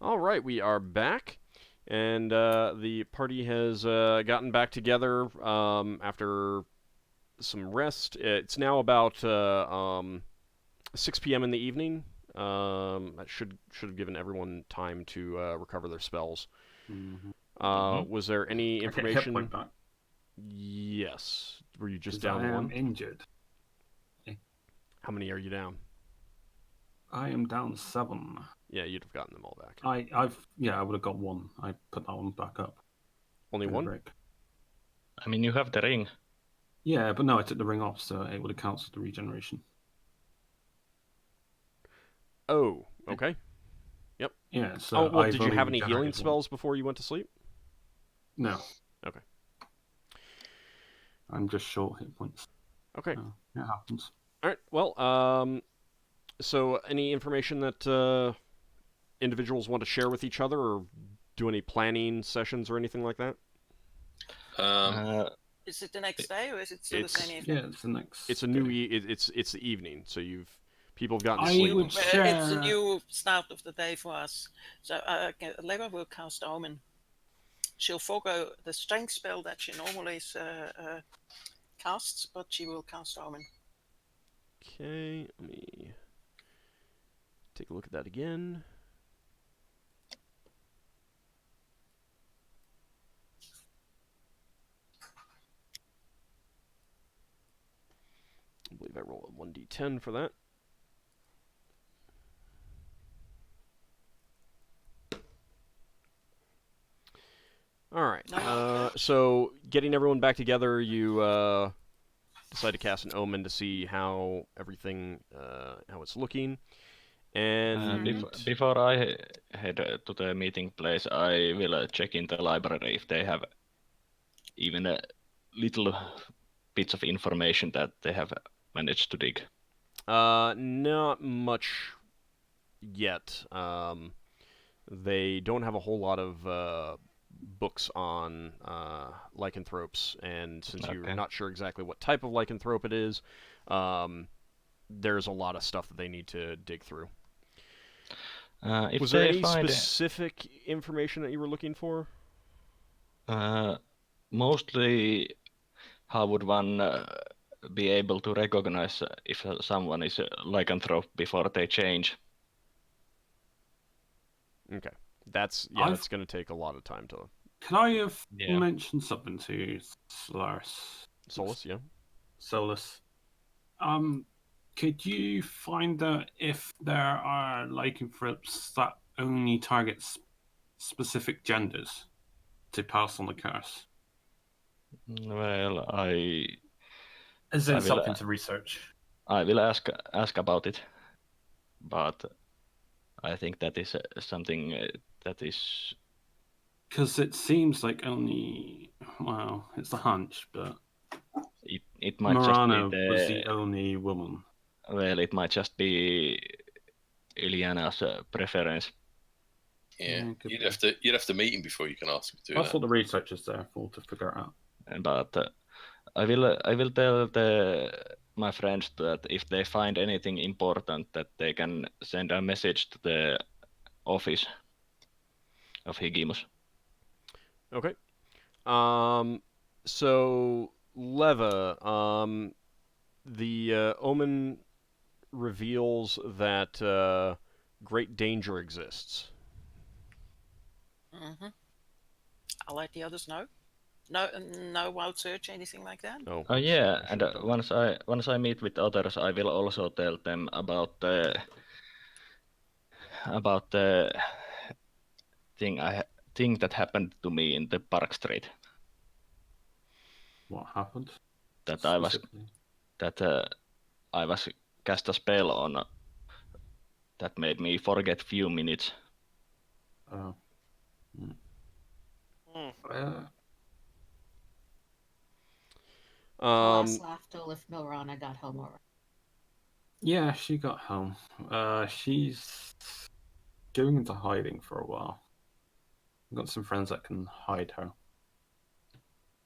All right, we are back, and the party has gotten back together after some rest. It's now about 6 p.m. in the evening. That should have given everyone time to recover their spells. Mm-hmm. Was there any I get a hit point information? back Yes. Were you just because down I am one? injured. How many are you down? I am down 7. Yeah, you'd have gotten them all back. I would have got 1. I put that one back up. Only in a one? break. I mean, you have the ring. Yeah, but no, I took the ring off, so it would have cancelled the regeneration. Oh, okay. Yeah, so Oh, well, I've did you only have any healing regenerated spells before you went to sleep? No. Okay. I'm just short hit points. Okay. So it happens. All right. Well, so any information that individuals want to share with each other, or do any planning sessions or anything like that? Is it the next day or is it still the same evening? Yeah, it's the next. It's a day. new. It's the evening, so people have gotten to I sleep. would share... It's a new start of the day for us. So Leva will cast Omen. She'll forego the strength spell that she normally casts, but she will cast Omen. Okay, let me take a look at that again. I believe I roll a 1d10 for that. All right. So getting everyone back together, you decide to cast an omen to see how everything, how it's looking. And before I head to the meeting place, I will check in the library if they have even a little bits of information that they have managed to dig. Not much yet. They don't have a whole lot of books on lycanthropes, and since you're not sure exactly what type of lycanthrope it is, there's a lot of stuff that they need to dig through. Was there any specific information that you were looking for? Mostly, how would one be able to recognize if someone is a lycanthrope before they change? Okay, that's going to take a lot of time to. Can I have mentioned something to Solas? Solas, yeah. Solas. Could you find out if there are lycanthropes that only target specific genders to pass on the curse? Well, Is it something to research? I will ask about it, but I think that is something that is. Because it seems like only, well, it's a hunch, but it might Marana just be was the only woman. Well, it might just be Iliana's preference. Yeah, you'd have to meet him before you can ask him to do That's what the research is there for, to figure out. But I will tell my friends that if they find anything important, that they can send a message to the office of Higgimus. Okay. So Leva, the omen reveals that great danger exists. Mm-hmm. I'll let the others know. No wild search, anything like that. Oh yeah, and once I meet with others, I will also tell them about the thing that happened to me in the Park Street. What happened? That I was cast a spell on that made me forget few minutes. Oh. I'll ask Lafdul if Milrana got home already. Yeah, she got home. She's going into hiding for a while. I've got some friends that can hide her.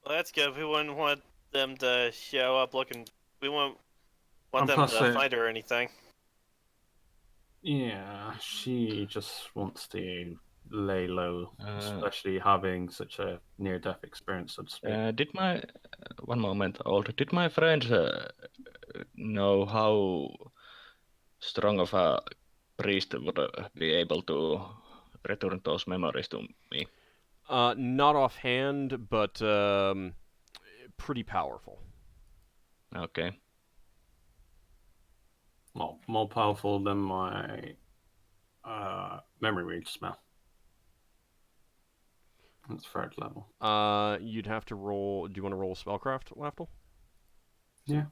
Well, that's good. We wouldn't want them to show up looking. We won't want them to find her or anything. Yeah, she just wants to lay low, especially having such a near-death experience, so to speak. Did my one moment, old? Did my friend know how strong of a priest would be able to return those memories to me? Not offhand, but pretty powerful. Okay. Well, more powerful than my memory read spell. That's third level. You'd have to roll. Do you want to roll spellcraft, Lafdul? Yeah.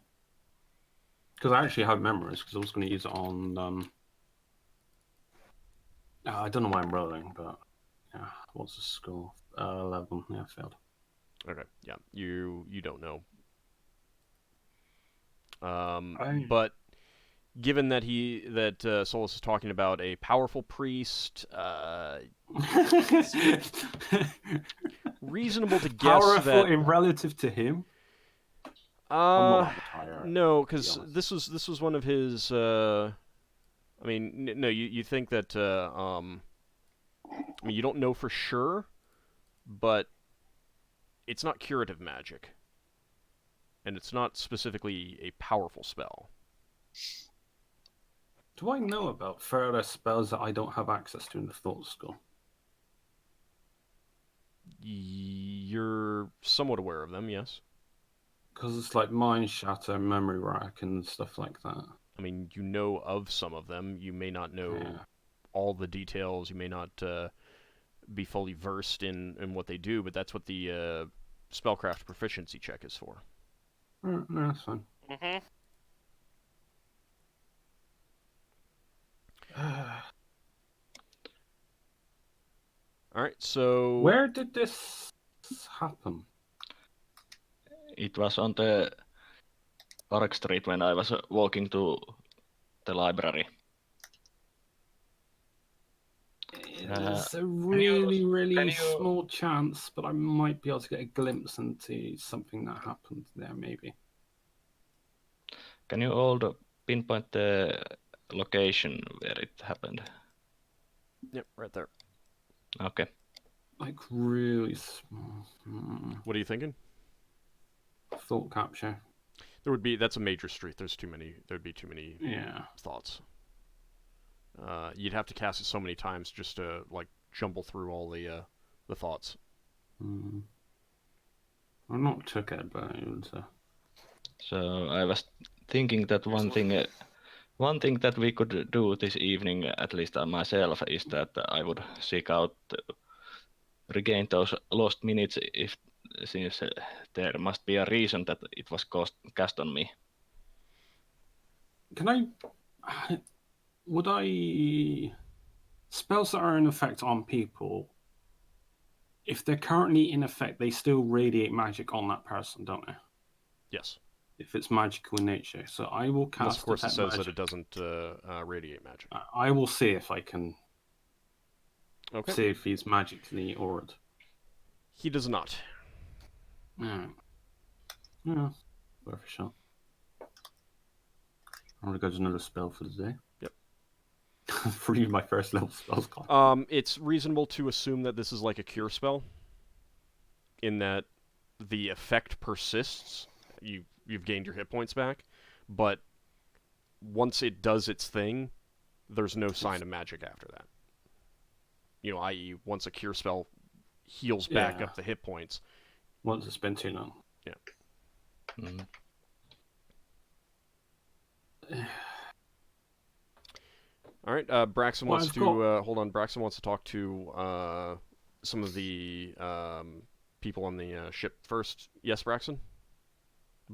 Because I actually have memories, because I was going to use it on... I don't know why I'm rolling, but... Yeah, what's the score? 11. Yeah, failed. Okay, yeah, you don't know. I- But given that Solas is talking about a powerful priest, reasonable to guess Powerful that in relative to him? I'm not that much higher, no, to be because honest. this was one of his. I mean, no, you think that. I mean, you don't know for sure, but it's not curative magic, and it's not specifically a powerful spell. Do I know about further spells that I don't have access to in the Thought School? You're somewhat aware of them, yes. Because it's like Mind Shatter, Memory Rack, and stuff like that. I mean, you know of some of them. You may not know all the details. You may not be fully versed in what they do, but that's what the spellcraft proficiency check is for. No, that's fine. Mm-hmm. All right, so Where did this happen? It was on the Park Street when I was walking to the library. There's a really small chance, but I might be able to get a glimpse into something that happened there, maybe. Can you all pinpoint the location where it happened? Yep, right there. Okay. Like really small. What are you thinking? Thought capture. That's a major street. There'd be too many thoughts. You'd have to cast it so many times just to like jumble through all the thoughts. I'm not took it, but it was. So I was thinking that one thing that we could do this evening, at least myself, is that I would seek out regain those lost minutes since there must be a reason that it was cast on me. Would I... Spells that are in effect on people, if they're currently in effect, they still radiate magic on that person, don't they? Yes. If it's magical in nature. So I will cast Unless, of course, it says magic. that it doesn't radiate magic. I will see if I can... Okay. See if he's magically auraed. He does not. Yeah, worth a shot. I'm gonna go to another spell for the day. Yep. 3 of my first level spells gone. It's reasonable to assume that this is like a cure spell, in that the effect persists. You've gained your hit points back, but once it does its thing, there's no sign of magic after that. You know, i.e., once a cure spell heals back up the hit points. Once it's been too long. Yeah. Mm. All right, Braxon wants to hold on. Braxon wants to talk to some of the people on the ship first. Yes, Braxon.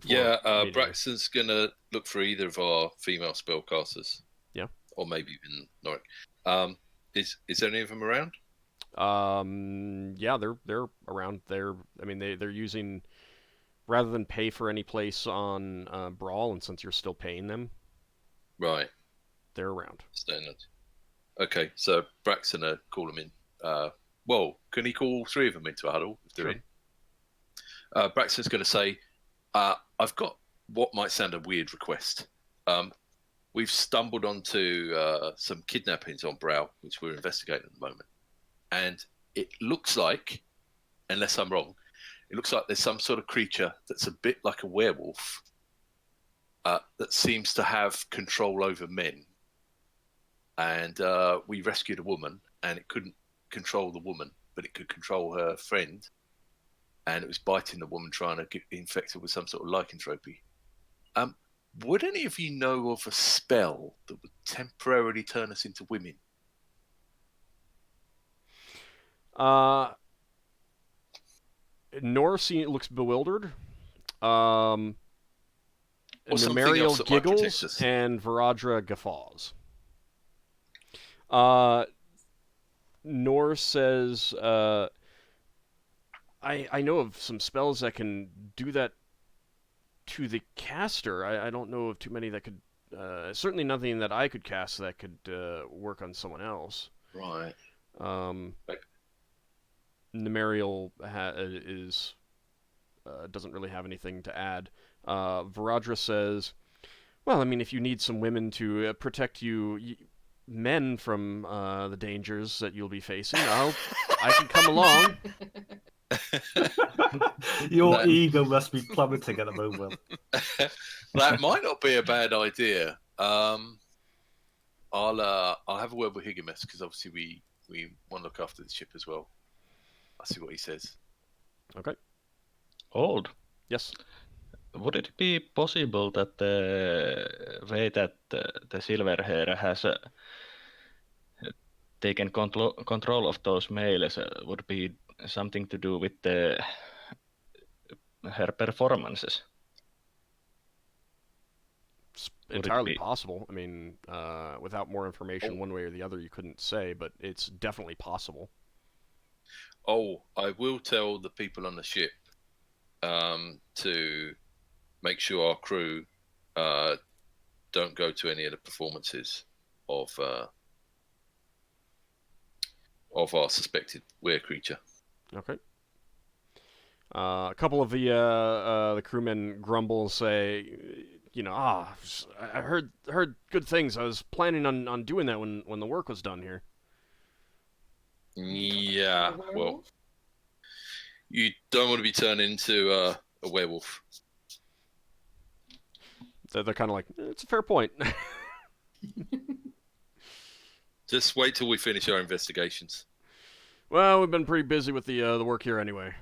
Braxton's gonna look for either of our female spellcasters. Yeah. Or maybe even Noric. Is there any of them around? Yeah, they're around. They're using, rather than pay for any place on Bral, and since you're still paying them, right, they're around. Okay, so Braxton call them in. Well, can he call 3 of them into a huddle if they're in? Braxton's going to say, "I've got what might sound a weird request. we've stumbled onto some kidnappings on Bral, which we're investigating at the moment. And it looks like, unless I'm wrong, it looks like there's some sort of creature that's a bit like a werewolf that seems to have control over men. And we rescued a woman, and it couldn't control the woman, but it could control her friend. And it was biting the woman, trying to get infected with some sort of lycanthropy. Would any of you know of a spell that would temporarily turn us into women? Norse looks bewildered. Nemariel something else that might protect giggles, us. and Varadra guffaws. Norse says, I know of some spells that can do that to the caster. I don't know of too many that could... certainly nothing that I could cast that could work on someone else. Right. Nemariel doesn't really have anything to add. Varadra says, well, I mean, if you need some women to protect you men from the dangers that you'll be facing, I can come along. Your ego must be plummeting at the moment. That might not be a bad idea. I'll have a word with Higgimus, because obviously we want to look after the ship as well. I'll see what he says. Okay. Old. Yes. Would it be possible that the way that the Silverhair has taken control of those males would be something to do with her performances? It's entirely possible. I mean, without more information one way or the other, you couldn't say, but it's definitely possible. Oh, I will tell the people on the ship to make sure our crew don't go to any of the performances of our suspected weird creature. Okay. A couple of the crewmen grumble and say, I heard good things. I was planning on doing that when the work was done here. Yeah, well, you don't want to be turned into a werewolf. They're kind of like, it's a fair point. Just wait till we finish our investigations. Well, we've been pretty busy with the work here anyway.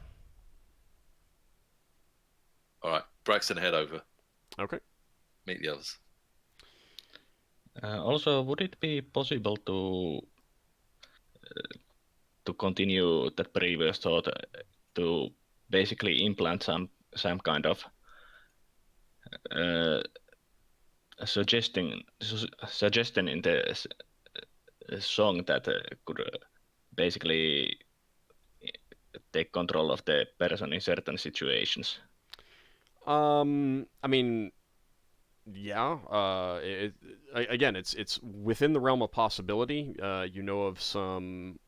All right, Braxon, head over. Okay. Meet the others. Also, would it be possible to continue that previous thought to basically implant some kind of suggestion in the song that could basically take control of the person in certain situations? I mean, yeah. Again, it's within the realm of possibility. You know of some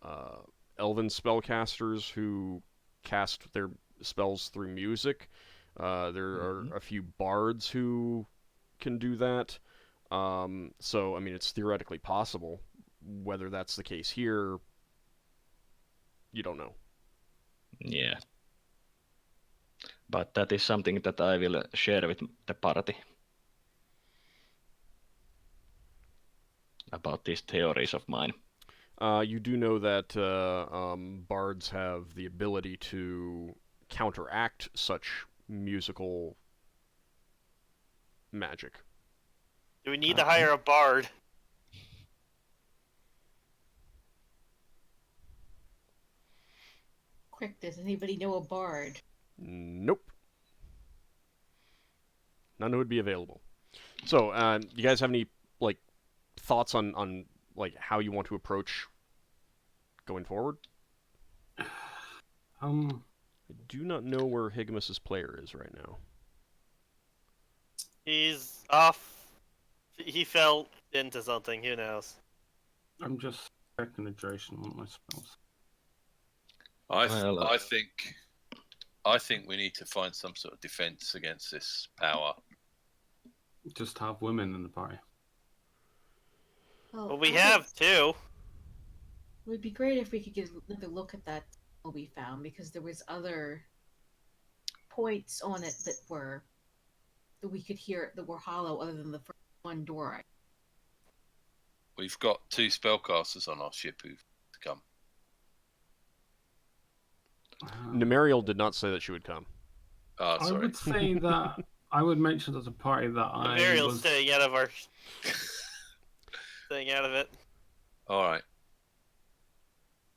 elven spellcasters who cast their spells through music. There are a few bards who can do that. So, I mean, it's theoretically possible. Whether that's the case here, you don't know. Yeah. But that is something that I will share with the party. About these theories of mine. You do know that bards have the ability to counteract such musical magic. Do we need to hire a bard? Quick, does anybody know a bard? Nope. None would be available. So, you guys have any thoughts on how you want to approach going forward? I do not know where Higgimus's player is right now. He's off. He fell into something. Who knows? I'm just checking the duration on my spells. I think we need to find some sort of defense against this power. Just have women in the party. Well, But we I have would- two. It would be great if we could get another look at that spell we found, because there was other points on it that we could hear that were hollow, other than the first one door. We've got 2 spellcasters on our ship who've come. Nemeriel did not say that she would come. Ah, I sorry. would say that I would mention as a party that I Ariel's was. staying out of our. Staying out of it. All right.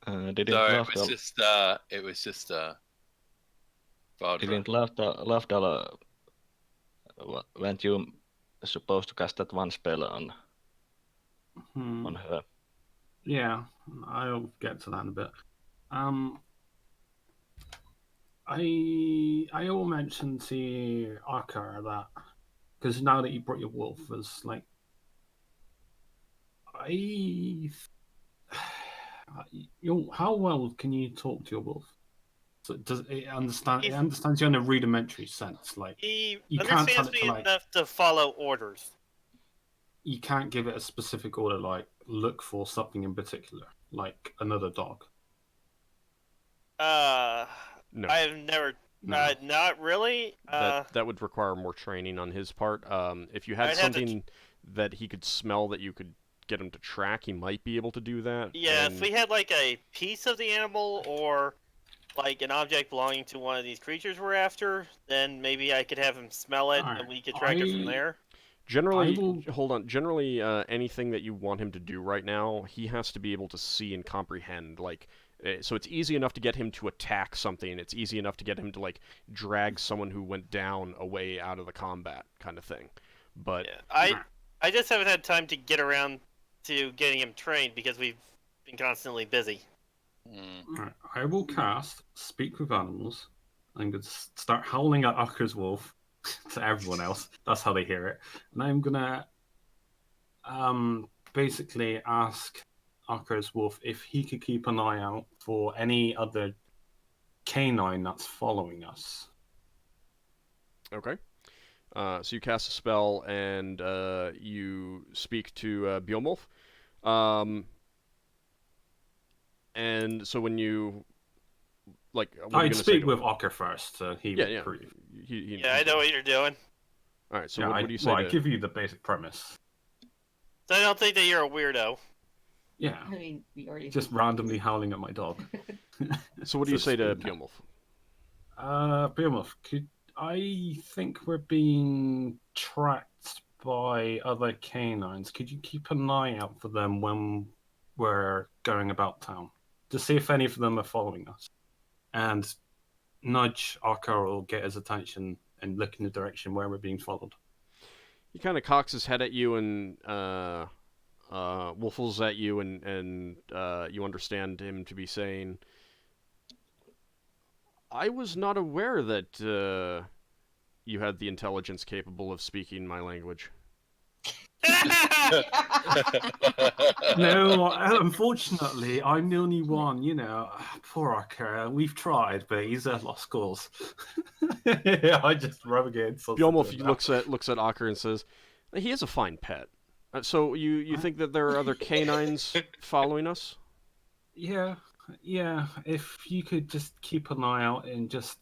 Didn't So Lafdal, it was just Vardra. didn't Lafdal, weren't you supposed to cast that one spell on her? Yeah, I'll get to that in a bit. I will mention to Ockar that, because now that you brought your wolf, was like, how well can you talk to your wolf? So does it understand? It understands you in a rudimentary sense. Like He you can't tell understands it me to, like, enough to follow orders. you can't give it a specific order, like look for something in particular, like another dog. No. I've never. No. Not really. That would require more training on his part. If you had I'd have to something that he could smell that you could get him to track, he might be able to do that. Yeah, and if we had like a piece of the animal or like an object belonging to one of these creatures we're after, then maybe I could have him smell it Alright, and we could track it from there. Generally, hold on. Generally, anything that you want him to do right now, he has to be able to see and comprehend. Like, so it's easy enough to get him to attack something. It's easy enough to get him to like drag someone who went down away out of the combat, kind of thing. But yeah, I just haven't had time to get around to getting him trained because we've been constantly busy. Alright, I will cast Speak with Animals. I'm going to start howling at Ockar's wolf to everyone else. That's how they hear it. And I'm going to basically ask Ockar's wolf if he could keep an eye out for any other canine that's following us. okay. So you cast a spell and you speak to Beowulf. And so when you like, what are you I'd gonna say speak to with him? Ockar first, so he Yeah, would yeah. prove. Yeah, I know what you're doing. All right. So Yeah, what do you say I to? give you the basic premise. So I don't think that you're a weirdo. Yeah, I mean, we already just randomly howling at my dog. So what do you say to Speak. Beowulf? Beowulf, I think we're being tracked by other canines. Could you keep an eye out for them when we're going about town to see if any of them are following us? And nudge Ockar will get his attention and look in the direction where we're being followed. He kind of cocks his head at you and wolfles at you, and you understand him to be saying, "I was not aware that you had the intelligence capable of speaking my language." No, unfortunately, I'm the only one. Poor Ockar. We've tried, but he's a lost cause. I just rub against. Beowulf looks at Ockar and says, "He is a fine pet." So you think that there are other canines following us? Yeah. If you could just keep an eye out and just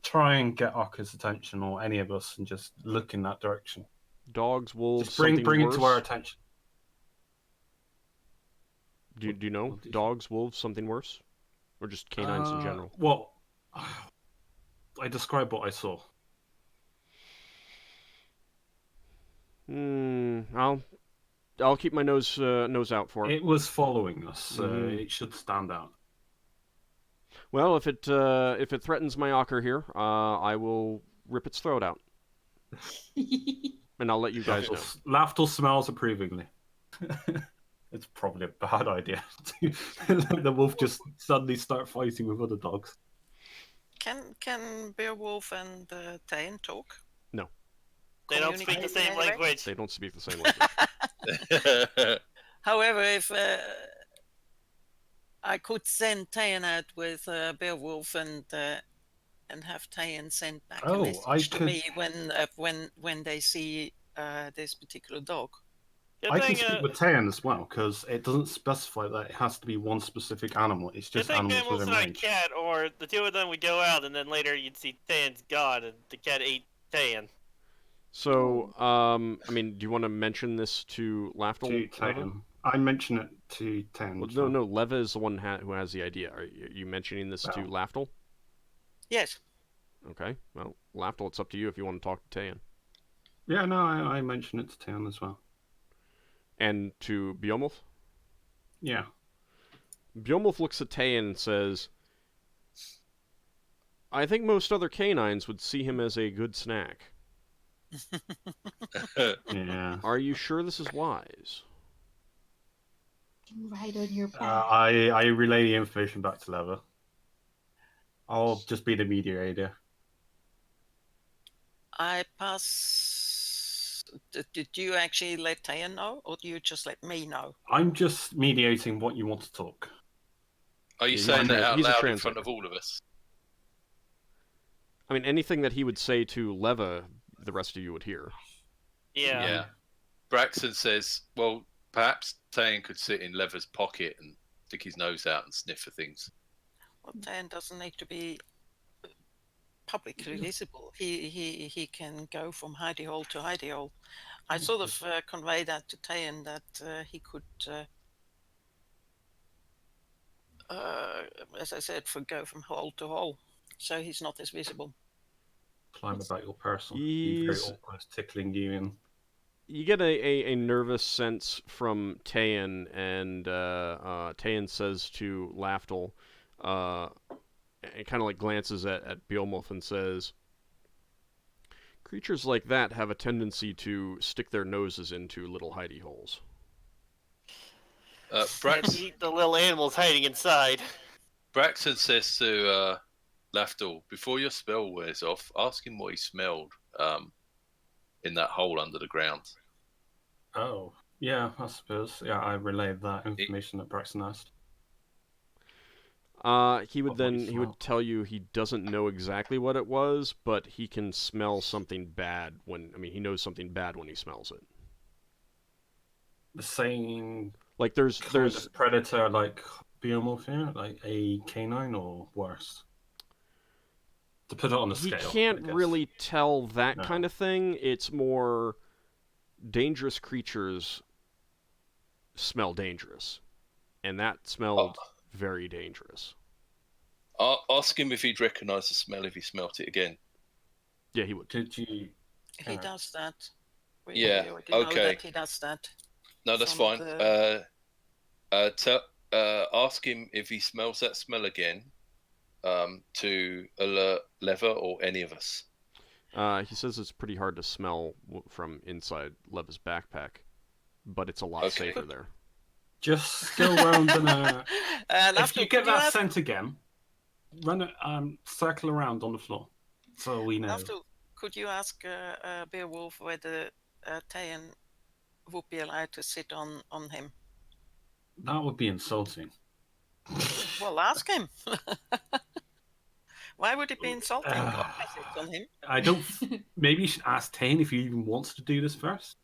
try and get Okka's attention, or any of us, and just look in that direction. Dogs, wolves, Just bring something it worse? to our attention. Do you know what did you- dogs, wolves, something worse, or just canines in general? Well, I describe what I saw. I'll keep my nose out for it. It was following us, so Mhm. it should stand out. Well, if it threatens my Ockar here, I will rip its throat out, and I'll let you guys know. Lafdul smells approvingly. It's probably a bad idea to let the wolf just suddenly start fighting with other dogs. Can Beowulf and Tane talk? No, They don't speak the Communicate same in any way? language. they don't speak the same language. However, if I could send Tane out with Beowulf and have Tane send back a Oh, message I to could- me when they see this particular dog. Good I can thing, speak with Tayan as well, because it doesn't specify that it has to be one specific animal. It's good just thing animals Gammel's within not a range. cat, or the two of them would go out, and then later you'd see Tayan's gone, and the cat ate Tayan. So, I mean, do you want to mention this to Lafdul? To Leva? Tayan. I mention it to Tayan. Well, so- no, Leva is the one who has the idea. Are you mentioning this to Well. Lafdul? Yes. Okay, well, Lafdul, it's up to you if you want to talk to Tayan. Yeah, no, I mention it to Tayan as well. And to Beomulf? Yeah. Beomulf looks at Tayan and says, I think most other canines would see him as a good snack. Yeah. Are you sure this is wise? Right on your back. I relay the information back to Leva. I'll just be the mediator. I pass. Did you actually let Tayan know, or do you just let me know? I'm just mediating what you want to talk. Are you Yeah, saying that out he's a loud in translator. front of all of us? I mean, anything that he would say to Leva, the rest of you would hear. Yeah. Braxon says, well, perhaps Tayan could sit in Lever's pocket and stick his nose out and sniff for things. Well, Tayan doesn't need to be publicly visible. He can go from hidey hole to hidey hole. I sort of convey that to Tayan that he could, as I said, go from hole to hole, so he's not as visible. Climb about your person. Be very He's- awkward, tickling you and You get a nervous sense from Tayan, and Tayan says to Lafdul, and kind of like glances at Beomulf and says, creatures like that have a tendency to stick their noses into little hidey holes. And Braxon, eat the little animals hiding inside. Braxon says to Lafdul, before your spell wears off, ask him what he smelled in that hole under the ground. oh, yeah, I suppose. Yeah, I relayed that information that Braxton asked. He would What voice he smell? would tell you he doesn't know exactly what it was, but he can smell something bad he knows something bad when he smells it. The same Like there's kind of predator like Beomorph here, like a canine or worse. To put it on a he scale. can't I guess. really tell that No. kind of thing. It's more dangerous creatures smell dangerous, and that smelled very dangerous. Ask him if he'd recognise the smell if he smelt it again. Yeah, he would. Did you? He does that. We Yeah, already know okay. that he does that. No, that's Some fine. of Ask him if he smells that smell again to alert Lever or any of us. He says it's pretty hard to smell from inside Leva's backpack, but it's a lot Okay. safer there. Just go around and if Lafdul, you get could that ask- scent again, run it circle around on the floor, so we know. Lafdul, could you ask Beowulf whether Tayan would be allowed to sit on him? That would be insulting. Well, ask him. Why would it be insulting? Ah. Ockar sits on him. I don't. Maybe you should ask Tane if he even wants to do this first.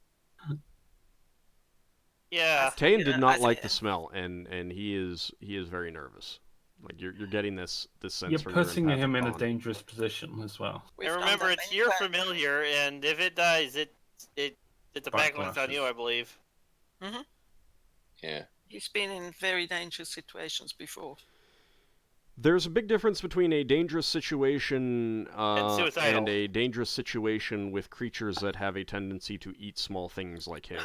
Yeah. Tayan Yeah, did I not see. like the smell, and he is very nervous. Like you're getting this sense. You're from your putting him empathic in a bond. dangerous position as well. We've And done remember, that it's many your times. familiar, and if it dies, it's a backlash on Backlashes. you, I believe. Yeah. He's been in very dangerous situations before. There's a big difference between a dangerous situation suicidal. and a dangerous situation with creatures that have a tendency to eat small things like him.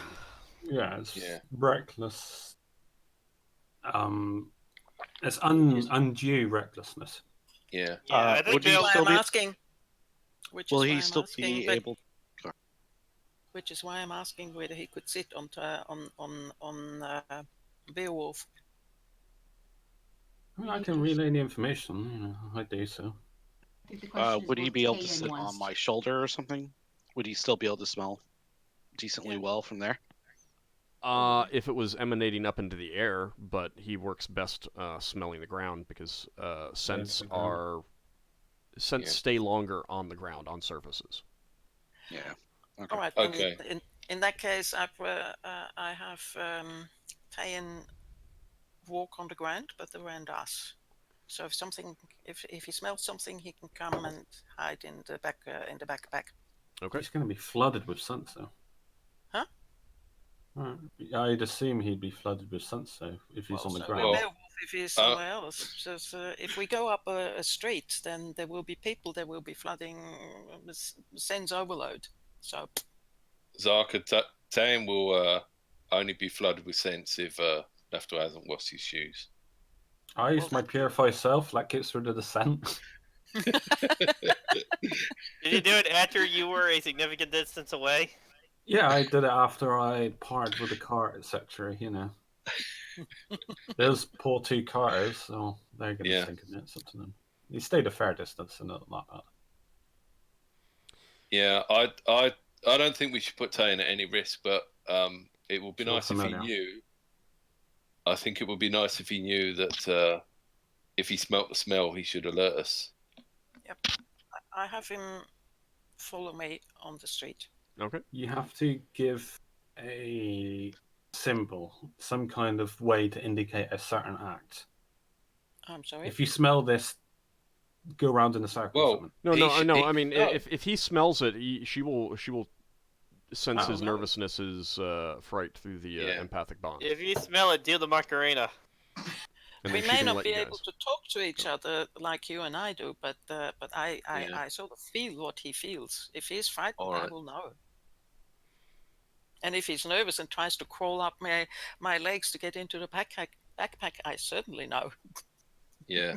Yeah, it's Yeah. reckless. It's undue recklessness. Yeah. Yeah, I think would he Which is Bill, why still I'm be- asking. Which Will is why he I'm still asking, be but- able? Which is why I'm asking whether he could sit on Beowulf. I mean, I can relay the information. You know, I do so. I think the question is Would he what be able to Tayan sit wants. on my shoulder or something? Would he still be able to smell decently Yeah. well from there? If it was emanating up into the air, but he works best smelling the ground because scents the ground. scents Yeah. stay longer on the ground on surfaces. Yeah. Okay. All right. Okay. In that case, I have Tayan walk on the ground, but the ground does. So if he smells something, he can come and hide in the backpack. Okay. He's going to be flooded with scent, though. Huh? Right. I'd assume he'd be flooded with scent, so if he's on the So ground. will werewolf if he's somewhere else. So if we go up a street, then there will be people. There will be flooding, sense overload. So Zarka Tame will only be flooded with scents if Lafdul hasn't washed his shoes. I used my Purify Self. That gets rid of the scent. Did you do it after you were a significant distance away? Yeah, I did it after I parted with the cart, etc. You know, those poor two carters, so they're going to stink a bit. Up to them. He stayed a fair distance, and not that bad. Yeah, I don't think we should put Tane at any risk, but it would be nice if he knew. I think it would be nice if he knew that if he smelt the smell, he should alert us. Yep, I have him follow me on the street. Okay. You have to give a symbol, some kind of way to indicate a certain act. I'm sorry. If you smell this, go around in a circle. Well, or something. No. I mean, if he smells it, she will sense his nervousness, his fright through the empathic bond. If you smell it, do the Macarena. We may not be able to talk to each other like you and I do, but I sort of feel what he feels. If he's frightened, I will know. And if he's nervous and tries to crawl up my legs to get into the backpack, I certainly know. Yeah.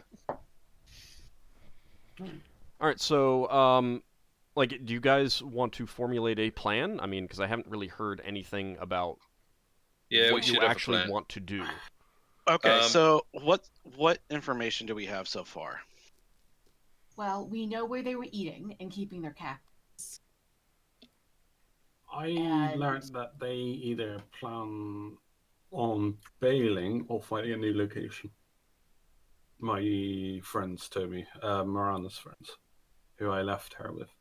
All right, so like, do you guys want to formulate a plan? I mean, because I haven't really heard anything about what you actually want to do. Okay, so what information do we have so far? Well, we know where they were eating and keeping their cactus. I learned that they either plan on bailing or finding a new location. My friends told me, Mirana's friends, who I left her with.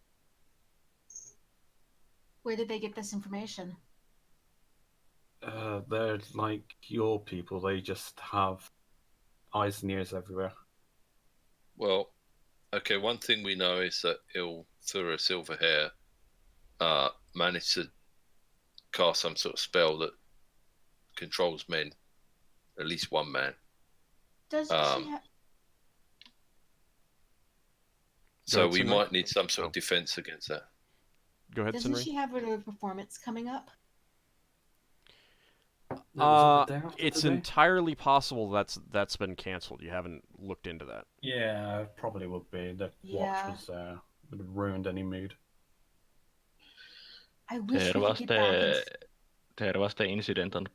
Where did they get this information? They're like your people. They just have eyes and ears everywhere. Well, okay, one thing we know is that through her silver hair, managed to cast some sort of spell that controls men, at least one man. Doesn't she have... So we might need some sort of defense against that. Go ahead, Doesn't she have a performance coming up? It's entirely possible that's been canceled. You haven't looked into that. Yeah, probably would be. The watch was would have ruined any mood. I wish we could get back. There was the incident on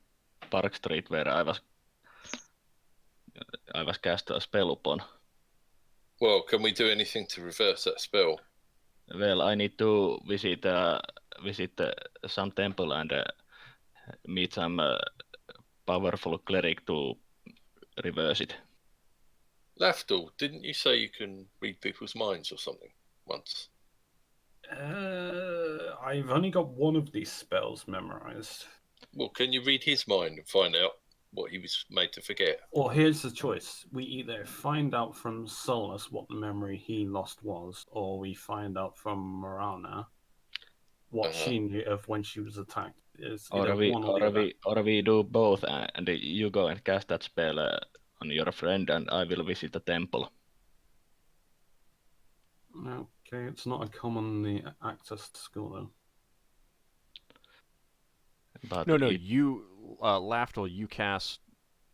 Park Street where I was cast a spell upon. Well, can we do anything to reverse that spell? Well, I need to visit some temple and meet some powerful cleric to reverse it. Lafdul, didn't you say you can read people's minds or something once? I've only got one of these spells memorized. Well, can you read his mind and find out what he was made to forget? Well, here's the choice. We either find out from Solas what the memory he lost was, or we find out from Mirana what she knew of when she was attacked. Or we do both, and you go and cast that spell on your friend, and I will visit the temple. Okay, it's not a commonly accessed skill though. But you, Lafdul, you cast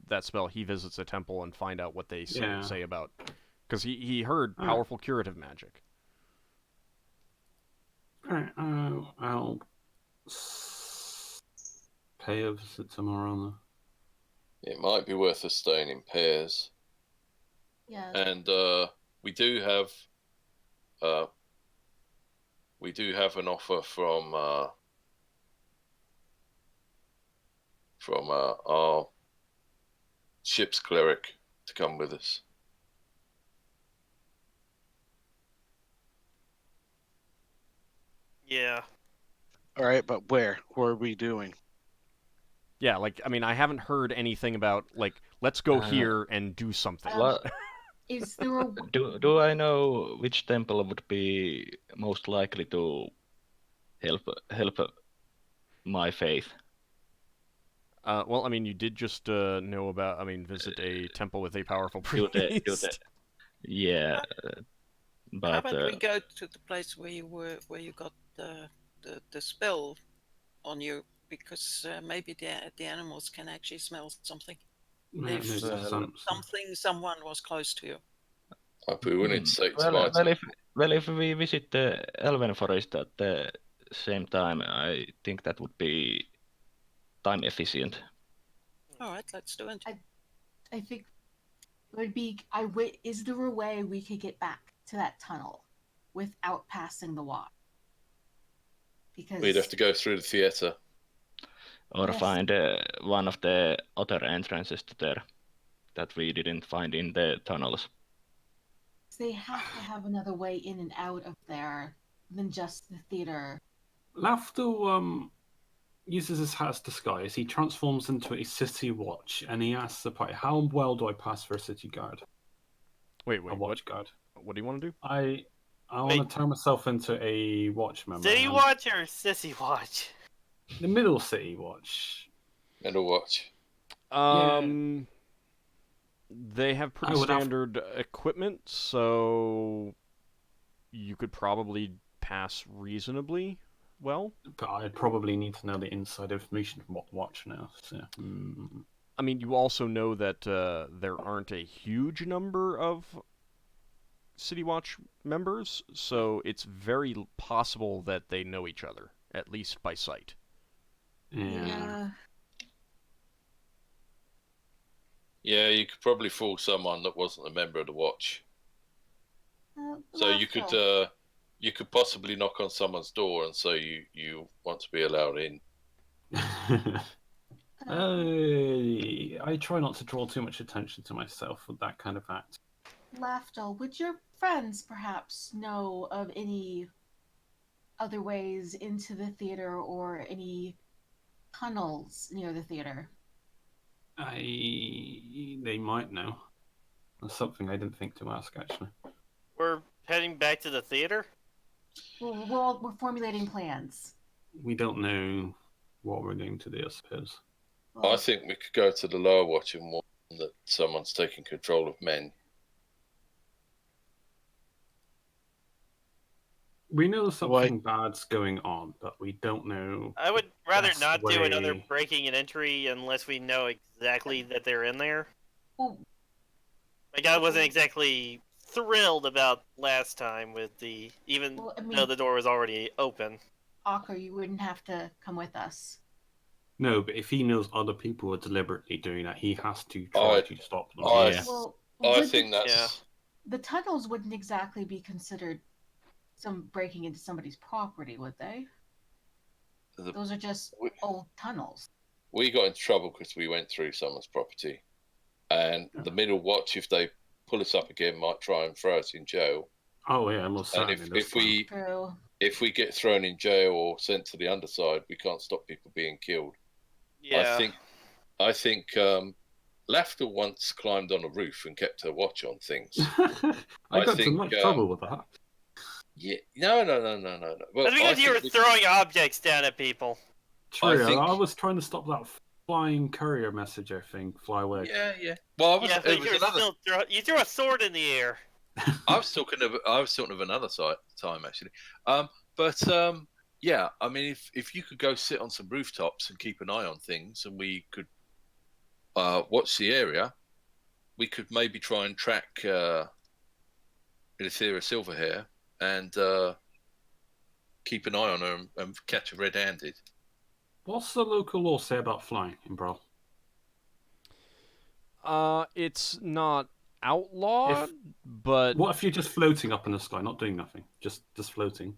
that spell. He visits a temple and find out what they say about, because he heard powerful curative magic. Alright, I'll pay a visit to Mirana. It might be worth us staying in pairs. Yeah. And we do have an offer from our ship's cleric to come with us. Yeah. All right, but where? What are we doing? Yeah, like, I mean, I haven't heard anything about, like, let's go Uh, here and do something. What Is there a do I know which temple would be most likely to help my faith? Well, I mean, you did just know about, I mean, visit a temple with a powerful Do the priest. yeah, How but about we go to the place where you got the spell on you, because maybe the animals can actually smell something. Makes If sense. someone was close to you. I'd be willing to take some well, items. if we visit the Elven Forest at the same time, I think that would be time efficient. All right, let's do it. I think it would be. Is there a way we could get back to that tunnel without passing the watch? Because We'd have to go through the theatre. Or Yes. find one of the other entrances to there that we didn't find in the tunnels. they have to have another way in and out of there than just the theater. Lafdul uses his hat's disguise. He transforms into a city watch, and he asks the party, "How well do I pass for a city guard? Wait, A what? watch guard? What do you want to do? I want to turn myself into a watch member. City watch or sissy watch? The middle city watch. Middle watch. They have pretty standard equipment, so you could probably pass reasonably well. But I'd probably need to know the inside information from what watch now. So. I mean, you also know that there aren't a huge number of City Watch members, so it's very possible that they know each other, at least by sight. Yeah. Yeah, you could probably fool someone that wasn't a member of the watch. So you could possibly knock on someone's door and say you want to be allowed in. I try not to draw too much attention to myself with that kind of act. Lafdul, would your friends perhaps know of any other ways into the theater or any tunnels near the theater? They might know. That's something I didn't think to ask, actually. We're heading back to the theater? Well, we're formulating plans. We don't know what we're going to do, I suppose. I think we could go to the lower watch and warn that someone's taking control of men. We know something bad's going on, but we don't know. I would rather That's not the do way- another breaking and entry unless we know exactly that they're in there. Well, Like, I wasn't exactly thrilled about last time with though the door was already open. Ockar, you wouldn't have to come with us. No, but if he knows other people are deliberately doing that, he has to try to stop them. I think that's... The tunnels wouldn't exactly be considered some breaking into somebody's property, would they? Those are just old tunnels. We got into trouble because we went through someone's property. And the middle watch, if they pull us up again, might try and throw us in jail. Oh, yeah, most and certainly. if we get thrown in jail or sent to the underside, we can't stop people being killed. Yeah. I think Lafdul once climbed on a roof and kept her watch on things. I got into much trouble with that. Yeah, no. Well, That's because you were throwing objects down at people. True, I was trying to stop that flying courier message, I think, fly away. Yeah. Well, you threw a sword in the air. I was talking of another time actually. Yeah, I mean, if you could go sit on some rooftops and keep an eye on things, and we could watch the area, we could maybe try and track Levalithana Silverhair and keep an eye on her and catch her red-handed. What's the local law say about flying in Bral? It's not outlawed, but... What if you're just floating up in the sky, not doing nothing? Just floating?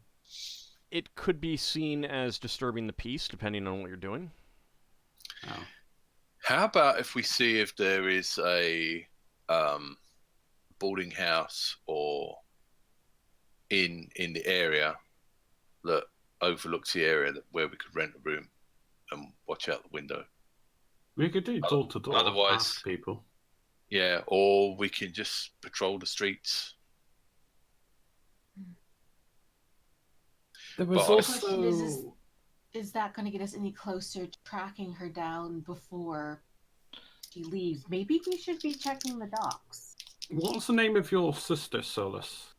It could be seen as disturbing the peace, depending on what you're doing. Oh. How about if we see if there is a boarding house or inn in the area that overlooks the area where we could rent a room and watch out the window. We could do door to door. Otherwise- Ask people. Yeah, or we can just patrol the streets. There was But- also. Is that going to get us any closer to tracking her down before she leaves? Maybe we should be checking the docks. What's the name of your sister, Solas?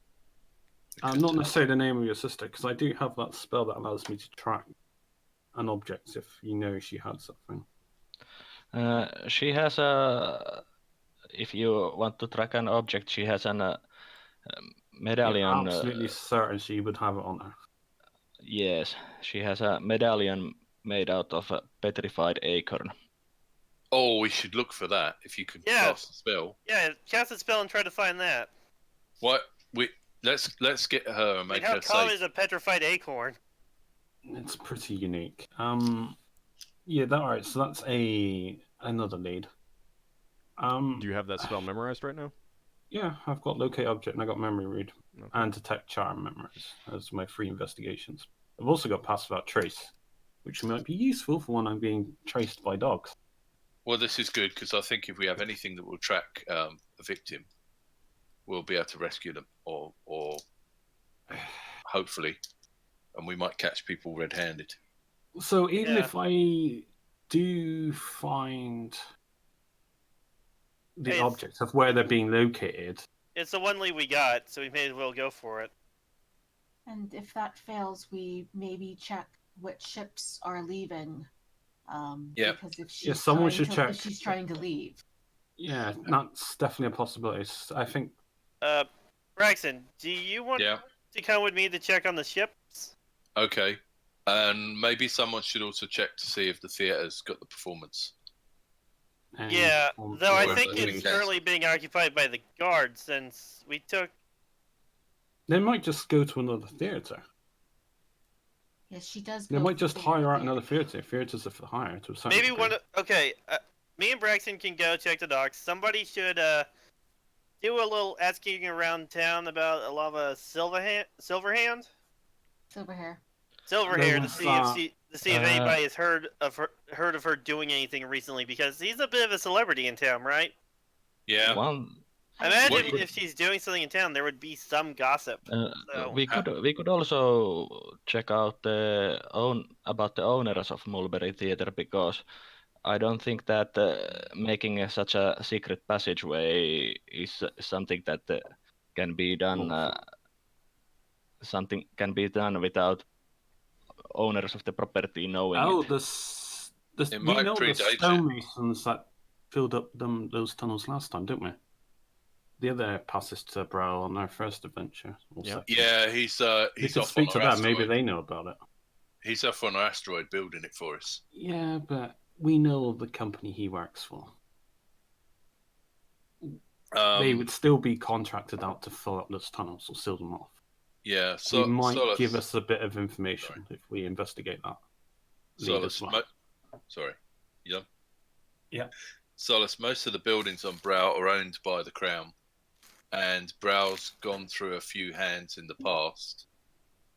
Not necessarily the name of your sister, because I do have that spell that allows me to track an object if you know she had something. She has a. If you want to track an object, she has an medallion. I'm absolutely certain she would have it on her. Yes, she has a medallion made out of a petrified acorn. Oh, we should look for that if you can Yeah. cast the spell. Yeah, cast a spell and try to find that. What let's get her and I mean, make how her common say. is a petrified acorn? It's pretty unique. Yeah, alright, so that's another lead. Do you have that spell memorized right now? Yeah, I've got locate object and I got memory read Okay. and detect charm memories as my 3 investigations. I've also got pass without trace, which might be useful for when I'm being traced by dogs. Well, this is good because I think if we have anything that will track a victim, we'll be able to rescue them, or hopefully, and we might catch people red-handed. So even Yeah. if I do find the Hey, objects of where they're being located, It's the one lead we got, so we may as well go for it. And if that fails, we maybe check what ships are leaving. Yeah. Because if she's someone trying should to, check. if she's trying to leave. yeah, that's definitely a possibility. I think Braxon, do you want Yeah. to come with me to check on the ships? Okay. And maybe someone should also check to see if the theatre's got the performance. Yeah, though I Or think if it's it's- currently being occupied by the guards since we took. They might just go to another theatre. Yes, she does. They go might for just the hire out theater. another theatre. Theatres are for hire to a certain Maybe degree. one. Okay, me and Braxton can go check the docks. Somebody should do a little asking around town about a lot of Silverhand, Silver hair. Silverhair to was, see if anybody has heard of her doing anything recently, because he's a bit of a celebrity in town, right? Yeah. One, I imagine What- if she's doing something in town, there would be some gossip. So- we could also check out about the owners of Mulberry Theatre, because I don't think that making such a secret passageway is something that can be done. Something can be done without owners of the property knowing Oh, it. It we might know the predate it. stonemasons that filled up those tunnels last time, don't we? The other passes to Bral on our first adventure. Yeah. Yeah, he's We could off speak on to our them. Maybe asteroid. they know about it. He's off on our asteroid building it for us. Yeah, but we know the company he works for. They would still be contracted out to fill up those tunnels or seal them off. Yeah, He might Solas, give us a bit of information if we investigate that. lead as Solas, well. sorry, you done? Yeah. Solas, most of the buildings on Bral are owned by the Crown, and Bral's gone through a few hands in the past,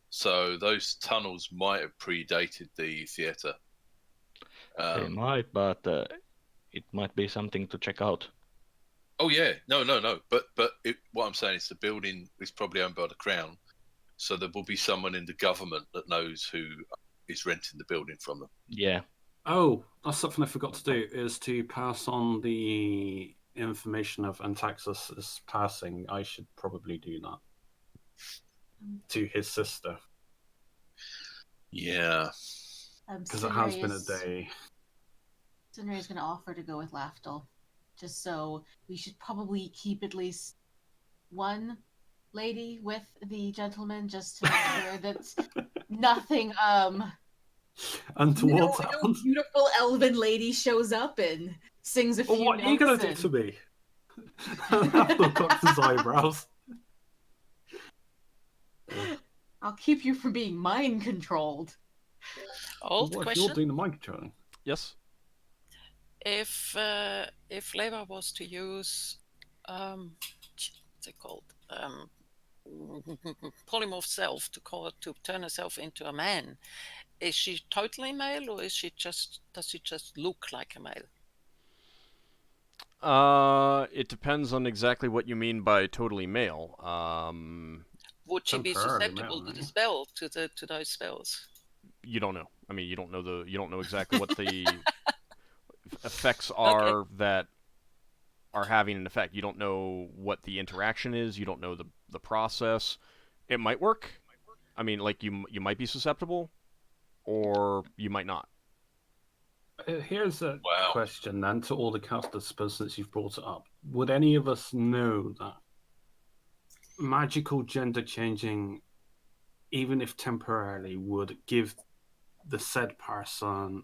so those tunnels might have predated the theatre. They might, but it might be something to check out. Oh yeah, no. But what I'm saying is the building is probably owned by the Crown, so there will be someone in the government that knows who is renting the building from them. Yeah. Oh, that's something I forgot to do, is to pass on the information of Antaxus is passing. I should probably do that to his sister, Yeah. because it has been a day. Sinrae is going to offer to go with Lafdul, just so we should probably keep at least one lady with the gentleman, just to make sure that nothing Untoward no happens. beautiful elven lady shows up and sings a few Well, what are you notes gonna do to and- me? Lafdul cocks his eyebrows. I'll keep you from being mind controlled. Old What if question. you're doing the mind controlling? Yes. If Leva was to use what's it called? polymorph self to turn herself into a man, is she totally male, or does she just look like a male? It depends on exactly what you mean by totally male. Would she be Temporarily susceptible male, to maybe. to those spells? You don't know. I mean, you don't know exactly what the effects Okay. are that are having an effect. You don't know what the interaction is. You don't know the process. It might work. I mean, like you might be susceptible, or you might not. Here's a Wow. question then to all the casters, suppose, since you've brought it up. Would any of us know that magical gender changing, even if temporarily, would give the said person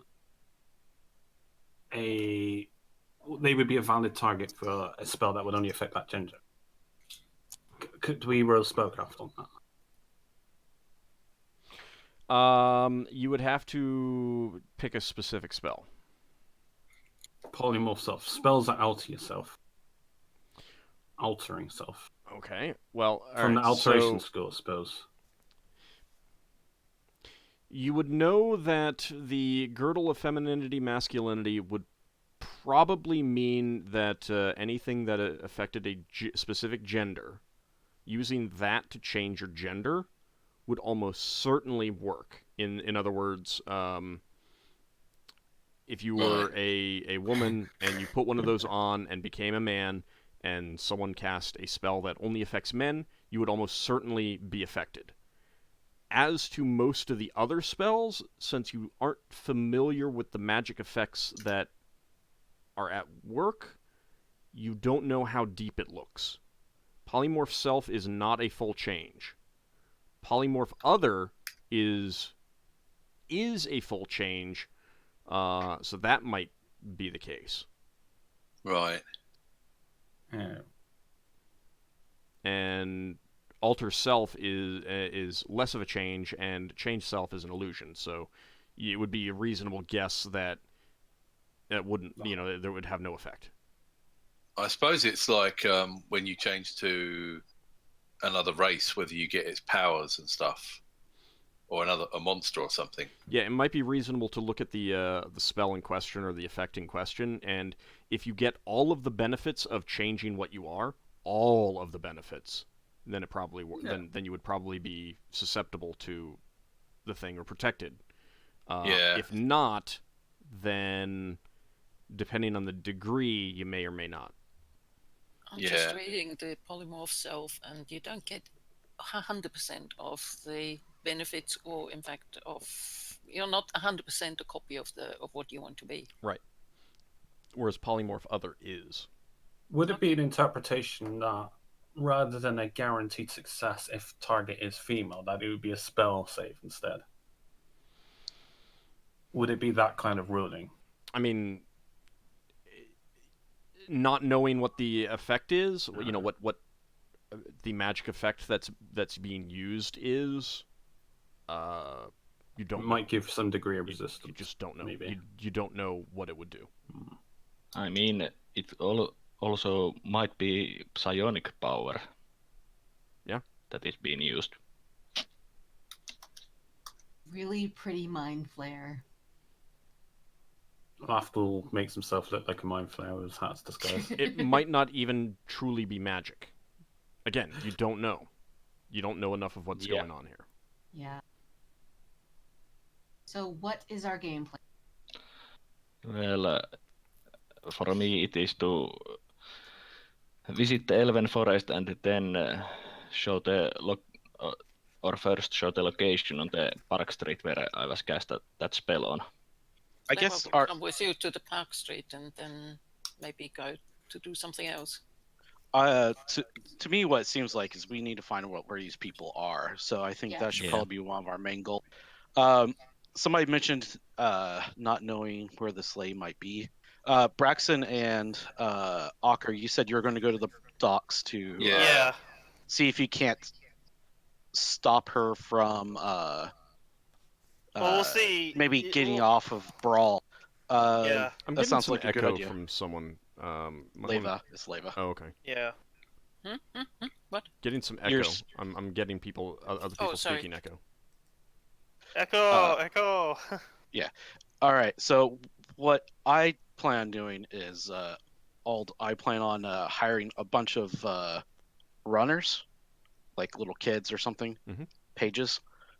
they would be a valid target for a spell that would only affect that gender? Could we roll spellcraft on that? You would have to pick a specific spell. Polymorph self. Spells that alter yourself. Altering self. Okay. Well, From right, the alteration so score, I suppose. you would know that the girdle of femininity, masculinity would probably mean that anything that affected a specific gender, using that to change your gender, would almost certainly work. In other words, if you were a woman and you put one of those on and became a man, and someone cast a spell that only affects men, you would almost certainly be affected. As to most of the other spells, since you aren't familiar with the magic effects that are at work, you don't know how deep it looks. Polymorph self is not a full change. Polymorph other is a full change, so that might be the case. Right. Yeah. And alter self is less of a change, and change self is an illusion. So it would be a reasonable guess that it wouldn't, there would have no effect. I suppose it's like when you change to another race, whether you get its powers and stuff, or a monster or something. Yeah, it might be reasonable to look at the spell in question or the effect in question, and if you get all of the benefits of changing what you are, all of the benefits, then it probably then you would probably be susceptible to the thing or protected. If not, then depending on the degree, you may or may not. I'm just reading the polymorph self, and you don't get 100% of the benefits, or in fact, you're not 100% a copy of what you want to be. Right. Whereas polymorph other is. Would it be an interpretation that rather than a guaranteed success if target is female, that it would be a spell save instead? Would it be that kind of ruling? I mean, not knowing what the effect is, what the magic effect that's being used is, you don't. It might give some degree of resistance. You just don't know. Maybe you don't know what it would do. I mean, it also might be psionic power. Yeah. That is being used. Really pretty mind flare. Lafdul makes himself look like a mind flare with his hat's disguise. It might not even truly be magic. Again, you don't know. You don't know enough of what's going on here. Yeah. So what is our game plan? Well, for me it is to visit the Elven Forest and then show first show the location on the Park Street where I was cast that spell on. I guess will come with you to the Park Street and then maybe go to do something else. To me, what it seems like is we need to find out where these people are. So I think that should probably be one of our main goals. Somebody mentioned not knowing where the sleigh might be. Braxon and Ockar, you said you were going to go to the docks to see if you can't stop her from we'll see. Maybe getting off of Bral. I'm that getting sounds some like a echo good idea. from someone. Leva. It's Leva. Oh, okay. Yeah. What? Getting some You're echo. s- I'm getting people, other people sorry. speaking echo. Echo, echo. All right. So what I plan doing is, I plan on hiring a bunch of runners, like little kids or something, Mhm. pages,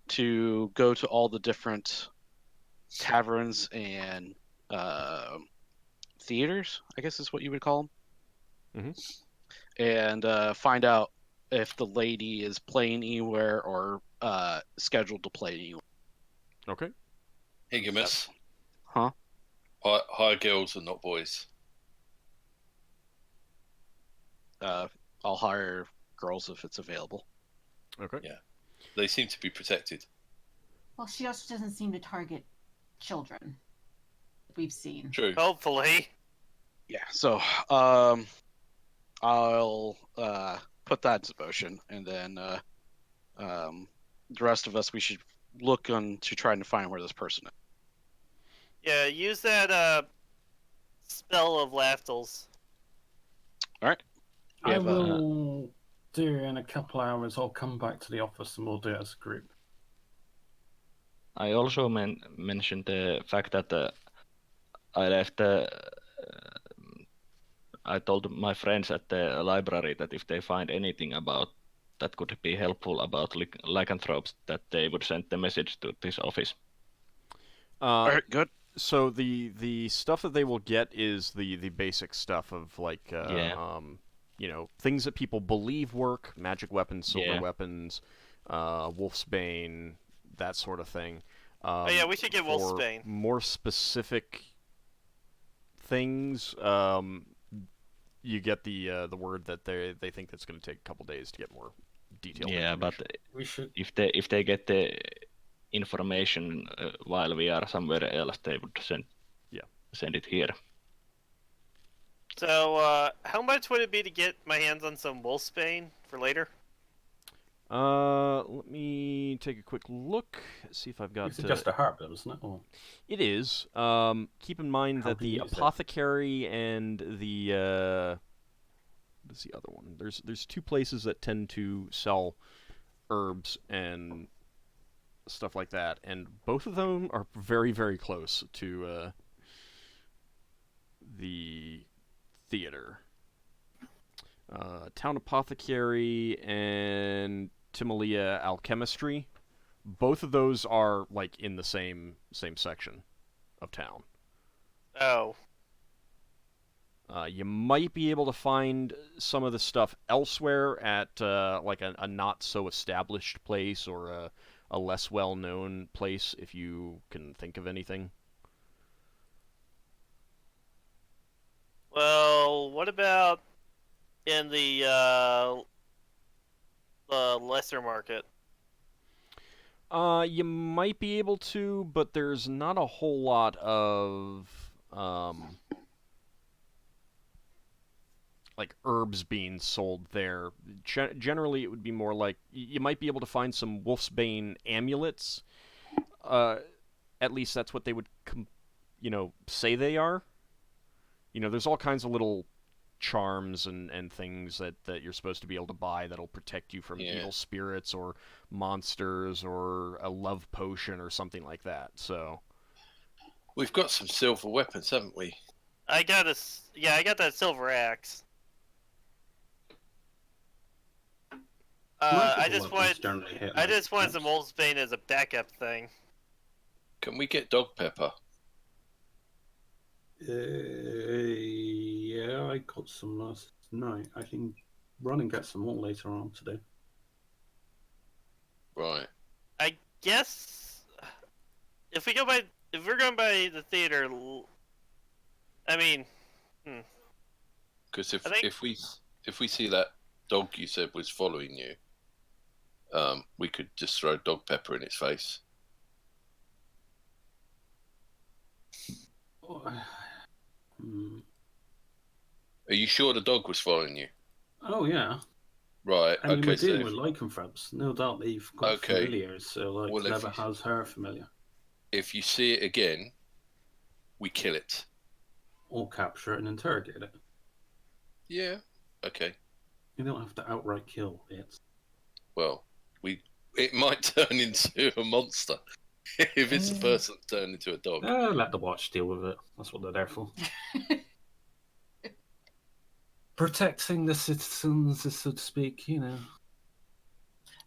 to go to all the different taverns and theaters, I guess is what you would call them, and find out if the lady is playing anywhere or scheduled to play anywhere. Okay. Higgimus. Huh? Hire girls and not boys. I'll hire girls if it's available. Okay. Yeah. They seem to be protected. Well, she also doesn't seem to target children. We've seen. True. Hopefully. Yeah. So I'll put that into motion, and then the rest of us, we should look into trying to find where this person is. Yeah, use that spell of Lafdul's. All right. We I have, will do it in a couple hours. I'll come back to the office and we'll do it as a group. I also mentioned the fact that I left. I told my friends at the library that if they find anything about that could be helpful about lycanthropes, that they would send the message to this office. all right. Good. So the stuff that they will get is the basic stuff of like things that people believe work, magic weapons, silver weapons, Wolfsbane, that sort of thing. Oh yeah, we should get For Wolfsbane. more specific things, you get the word that they think that's going to take a couple days to get more detailed. Yeah, but We should. if they get the information while we are somewhere else, they would send it here. So, how much would it be to get my hands on some Wolfsbane for later? Let me take a quick look, see if I've got. It's just a herb, though, isn't it? Or... It is. Keep in mind How that do you the use it? apothecary and the what's the other one? There's two places that tend to sell herbs and stuff like that, and both of them are very, very close to the theater. Town Apothecary and Timolia Alchemistry. Both of those are like in the same section of town. Oh. You might be able to find some of the stuff elsewhere at like a not so established place or a less well known place if you can think of anything. Well, what about in the lesser market? You might be able to, but there's not a whole lot of like herbs being sold there. Generally, it would be more like you might be able to find some Wolfsbane amulets. At least that's what they would, say they are. There's all kinds of little charms and things that you're supposed to be able to buy that'll protect you from evil spirits or monsters or a love potion or something like that. So We've got some silver weapons, haven't we? I got that silver axe. I just want some Wolfsbane as a backup thing. Can we get dog pepper? Yeah, I got some last night. I can run and get some more later on today. Right. I guess if we're going by the theater, I mean, Because if we see that dog you said was following you, we could just throw dog pepper in its face. Are you sure the dog was following you? Oh yeah. Right. I mean, okay. we're dealing with lycanthropes. No doubt they've got Okay. familiars, so like Well, Clever has her familiar. If you see it again, we kill it. Or capture it and interrogate it. Yeah. Okay. You don't have to outright kill it. Well, it might turn into a monster if it's a person turned into a dog. Let the watch deal with it. That's what they're there for. Protecting the citizens, so to speak, you know.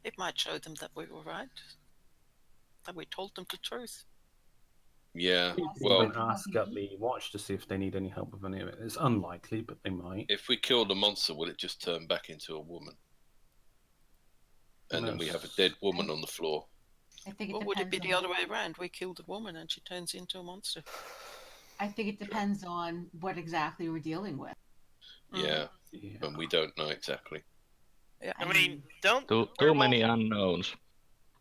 It might show them that we were right. That we told them the truth. Yeah, You well, can ask at the watch to see if they need any help with any of it. It's unlikely, but they might. if we kill the monster, will it just turn back into a woman? And then we have a dead woman on the floor. I think it Or depends. would it be the on... other way around? We kill the woman and she turns into a monster. I think it depends on what exactly we're dealing with. Yeah, and we don't know exactly. Yeah. I mean, don't Too werewolves- many unknowns.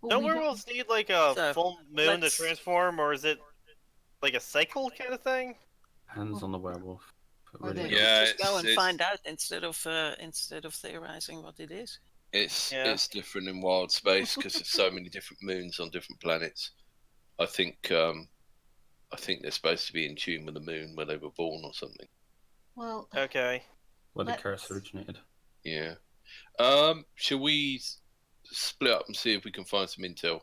Don't werewolves need like a full moon to transform, or is it like a cycle kind of thing? Hands on the werewolf. Or Really they- Yeah, Just go and it's- find out instead of theorizing what it is. It's different in wild space because there's so many different moons on different planets. I think they're supposed to be in tune with the moon where they were born or something. Well, Okay. where the curse originated. Yeah. Shall we split up and see if we can find some intel?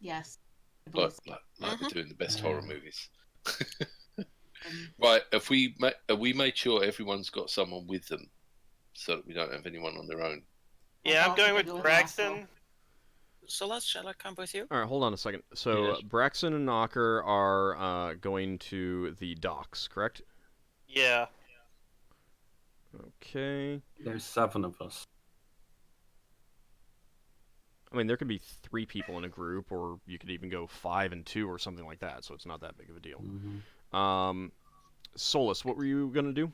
yes. I Like, believe like we're doing the best horror movies. so. Right. Have we made sure everyone's got someone with them, so that we don't have anyone on their own? Yeah, I'm going with Lafdul. Braxon. Solas, shall I come with you? All right, hold on a second. So Yes. Braxon and Ockar are going to the docks, correct? Yeah. Okay. There's 7 of us. I mean, there could be 3 people in a group, or you could even go 5 and 2 or something like that. So it's not that big of a deal. Solas, what were you gonna do?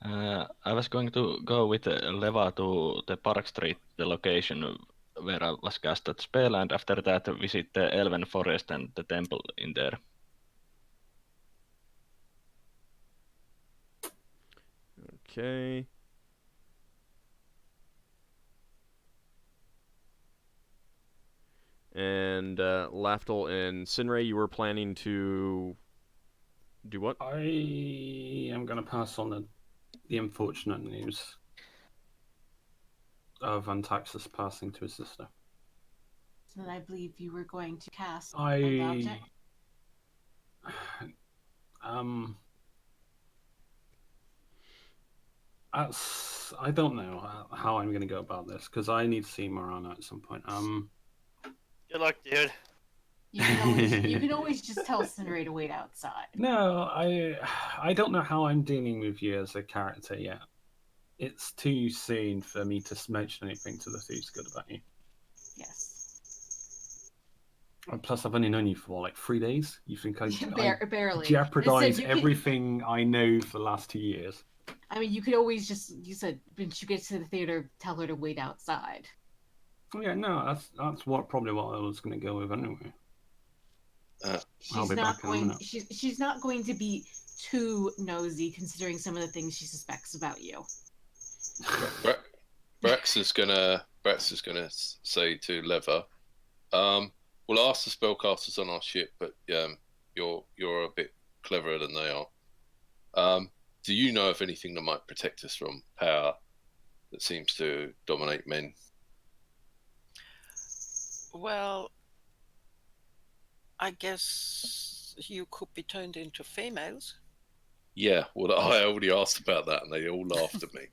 I was going to go with Leva to the Park Street, the location where I was cast that spell, and after that visit the Elven Forest and the temple in there. Okay. And Lafdul and Sinrae, you were planning to do what? I am going to pass on the unfortunate news of Antaxis passing to his sister. So then I believe you were going to cast the I object. I don't know how I'm going to go about this because I need to see Marana at some point. Good luck, dude. You can always just tell Sinrae to wait outside. No, I don't know how I'm dealing with you as a character yet. It's too soon for me to mention anything to the Thieves Good about you. Yes. And plus, I've only known you for like 3 days. You think I Barely jeopardize Listen, everything I know for the last 2 years? I mean, you could always just, you said, when she gets to the theater, tell her to wait outside. Oh, yeah, no, that's probably what I was going to go with anyway. I'll be back in a minute. She's not going to be too nosy, considering some of the things she suspects about you. Braxon's gonna say to Leva, we'll ask the spellcasters on our ship, but you're a bit cleverer than they are. Do you know of anything that might protect us from power that seems to dominate men? Well, I guess you could be turned into females. Yeah, well, I already asked about that, and they all laughed at me.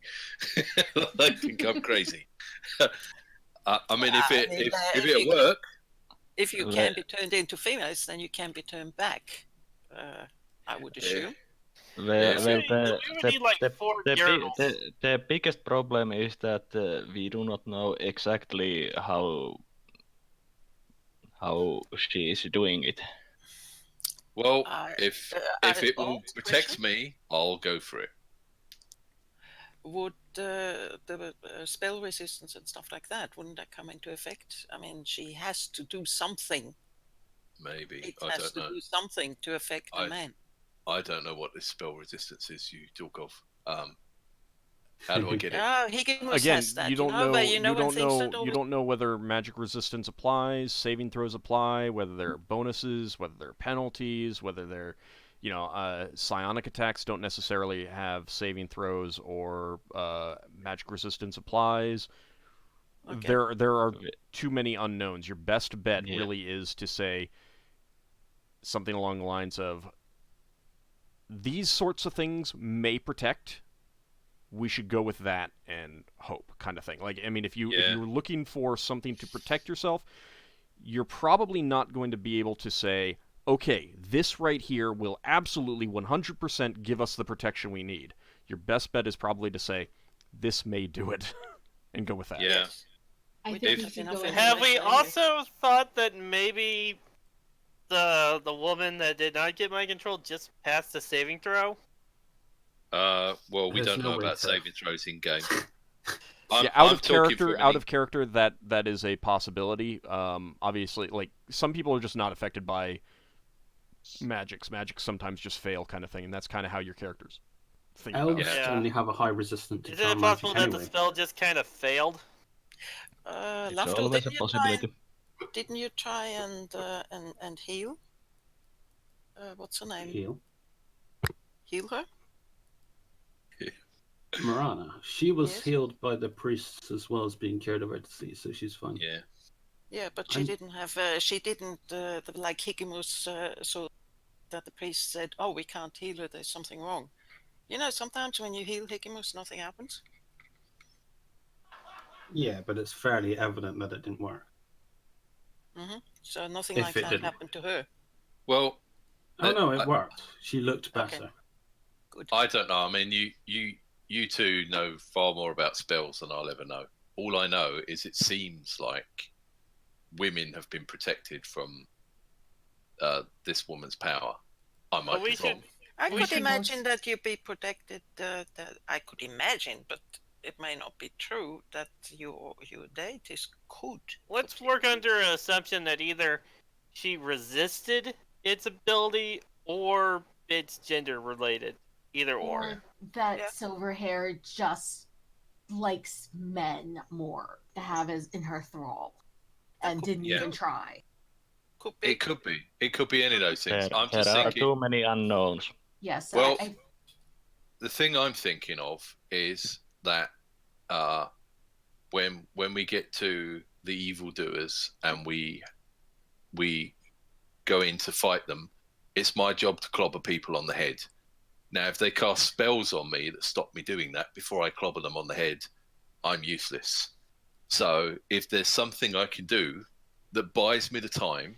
They think I'm crazy. I mean, if it work, if you can be turned into females, then you can be turned back. I would assume. The biggest problem is that we do not know exactly how she is doing it. Well, if it will protect me, I'll go for it. Would the spell resistance and stuff like that, wouldn't that come into effect? I mean, she has to do something. Maybe. It has to do something to affect the man. I don't know what this spell resistance is you talk of. How do I get it? Higgimus Again, has that, you don't know. but You don't know whether magic resistance applies, saving throws apply, whether there are bonuses, whether there are penalties, whether there psionic attacks don't necessarily have saving throws or magic resistance applies. Okay. There are too many unknowns. Your best bet Yeah. really is to say something along the lines of, these sorts of things may protect. We should go with that and hope, kind of thing. Like, I mean, if you're looking for something to protect yourself, you're probably not going to be able to say, okay, this right here will absolutely 100% give us the protection we need. Your best bet is probably to say, this may do it, and go with that. Yeah. Yes. I We think don't we have should enough go information. Have we anyway. also thought that maybe the woman that did not get mind control just passed the saving throw? Well, we There's don't no know way about to. saving throws in game. Yeah, out of character, that is a possibility. Obviously, like, some people are just not affected by magics. Magics sometimes just fail, kind of thing, and that's kind of how your characters think about Elves it. Yeah. generally have a high resistance to Is charm it possible magic that the anyway. spell just kind of failed? It's Lafdul, always a possibility. didn't you try and heal? What's her name? Heal. Heal her? Marana. She was Yes. healed by the priests as well as being cured of her disease, so she's fine. Yeah. Yeah, but she I'm- didn't have. She didn't like Higgimus. So that the priest said, "Oh, we can't heal her. There's something wrong." Sometimes when you heal Higgimus, nothing happens. Yeah, but it's fairly evident that it didn't work. So nothing If like it that didn't. happened to her. Well, Oh no, it I- worked. She looked Okay. better. Good. I don't know. I mean, you two know far more about spells than I'll ever know. All I know is it seems like women have been protected from this woman's power. I might we be wrong. I We could should imagine that you'd be protected. I could imagine, but it may not be true that your deities could. Let's work under an assumption that either she resisted its ability or it's gender related. Either or. Or that Yeah. silver hair just likes men more to have as in her thrall, and didn't yeah. even try. Could be. It could be. It could be any of those things. I'm There just are thinking. too many unknowns. Yes. Well, I the thing I'm thinking of is that when we get to the evildoers and we go in to fight them, it's my job to clobber people on the head. Now, if they cast spells on me that stop me doing that before I clobber them on the head, I'm useless. So if there's something I can do that buys me the time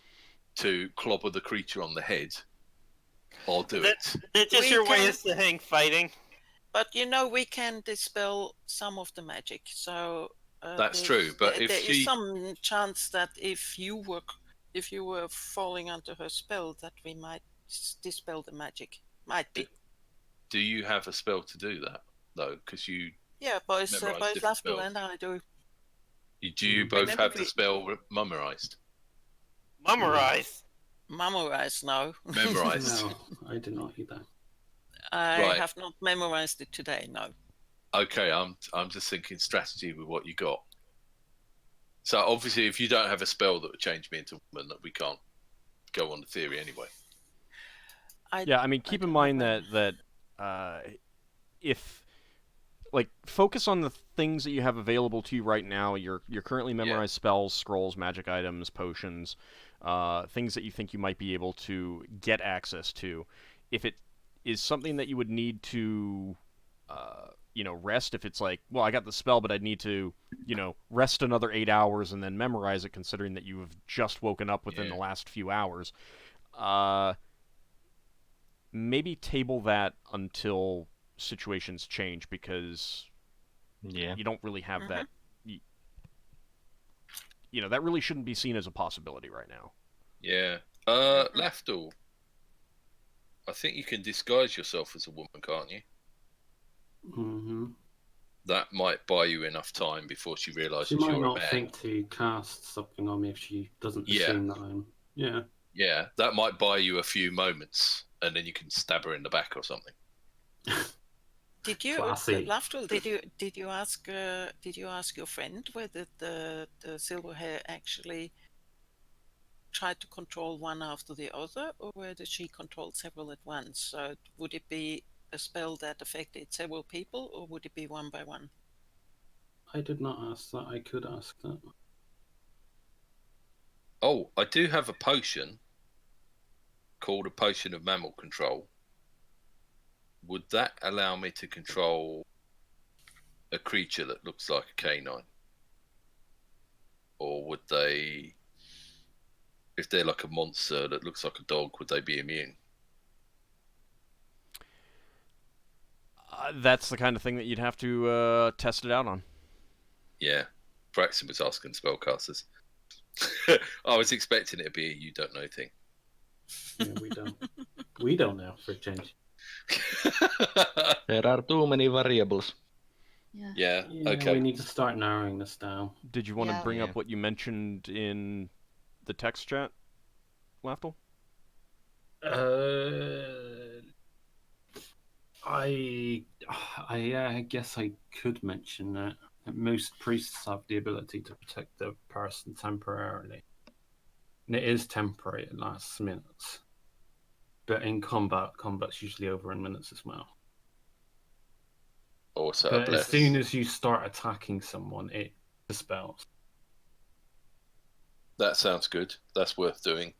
to clobber the creature on the head, I'll do it. It's just We your way can- of saying fighting. But we can dispel some of the magic. So That's true, but if there she- is some chance that if you were falling under her spell, that we might dispel the magic. Might be. Do you have a spell to do that, though? Because Yeah, both Memorise different Lafdul spells. and I do. do you both Remember have the we- spell memorized? Memorize. Memorize now. Memorized. No, I did not eat that. I Right. have not memorized it today. No. Okay, I'm just thinking strategy with what you got. So obviously, if you don't have a spell that would change me into a woman, that we can't go on the theory anyway. Yeah, I mean, keep in mind that if, like, focus on the things that you have available to you right now. Your currently memorized spells, scrolls, magic items, potions, things that you think you might be able to get access to. If it is something that you would need to, rest, if it's like, well, I got the spell, but I'd need to, rest another 8 hours and then memorize it, considering that you have just woken up within the last few hours. Maybe table that until situations change, because you don't really have that. That really shouldn't be seen as a possibility right now. Yeah. Lafdul, I think you can disguise yourself as a woman, can't you? Mm-hmm. That might buy you enough time before she realizes She might you're a not man. think to cast something on me if she doesn't Yeah. assume that I'm. Yeah. Yeah, that might buy you a few moments, and then you can stab her in the back or something. Did you, Classy. Lafdul? Did you ask your friend whether the silver hair actually try to control one after the other, or did she control several at once? So would it be a spell that affected several people, or would it be one by one? I did not ask that. I could ask that. Oh, I do have a potion called a potion of mammal control. Would that allow me to control a creature that looks like a canine? Or would they, if they're like a monster that looks like a dog, would they be immune? That's the kind of thing that you'd have to test it out on. Yeah, Braxon was asking spellcasters. I was expecting it to be a you don't know thing. Yeah, we don't. We don't know, for a change. There are too many variables. Yeah, Yeah, okay. we need to start narrowing this down. Did you want to bring Yeah. up what you mentioned in the text chat, Lafdul? I guess I could mention that most priests have the ability to protect the person temporarily. And it is temporary, it lasts minutes. But in combat's usually over in minutes as well. Also, But as soon as you start attacking someone, it dispels. That sounds good. That's worth doing.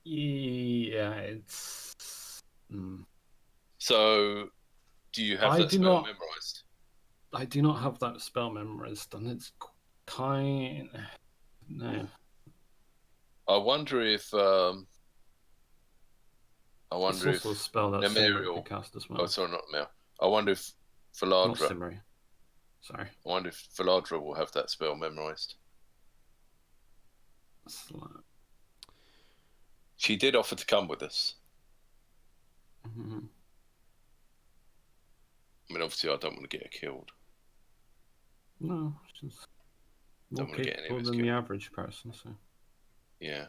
Yeah, it's... So, do you have I that do spell not- memorized? I do not have that spell memorized, and it's kind... No. I wonder if It's also a spell that Sinrae Nemerial. could cast as well. Oh, sorry, not Mel. I wonder if Not Philadra. Sinrae. Sorry. I wonder if Philadra will have that spell memorized. She did offer to come with us. Mm-hmm. I mean, obviously, I don't want to get her killed. No, she's more Don't wanna get any of capable us than the killed. average person. So Yeah.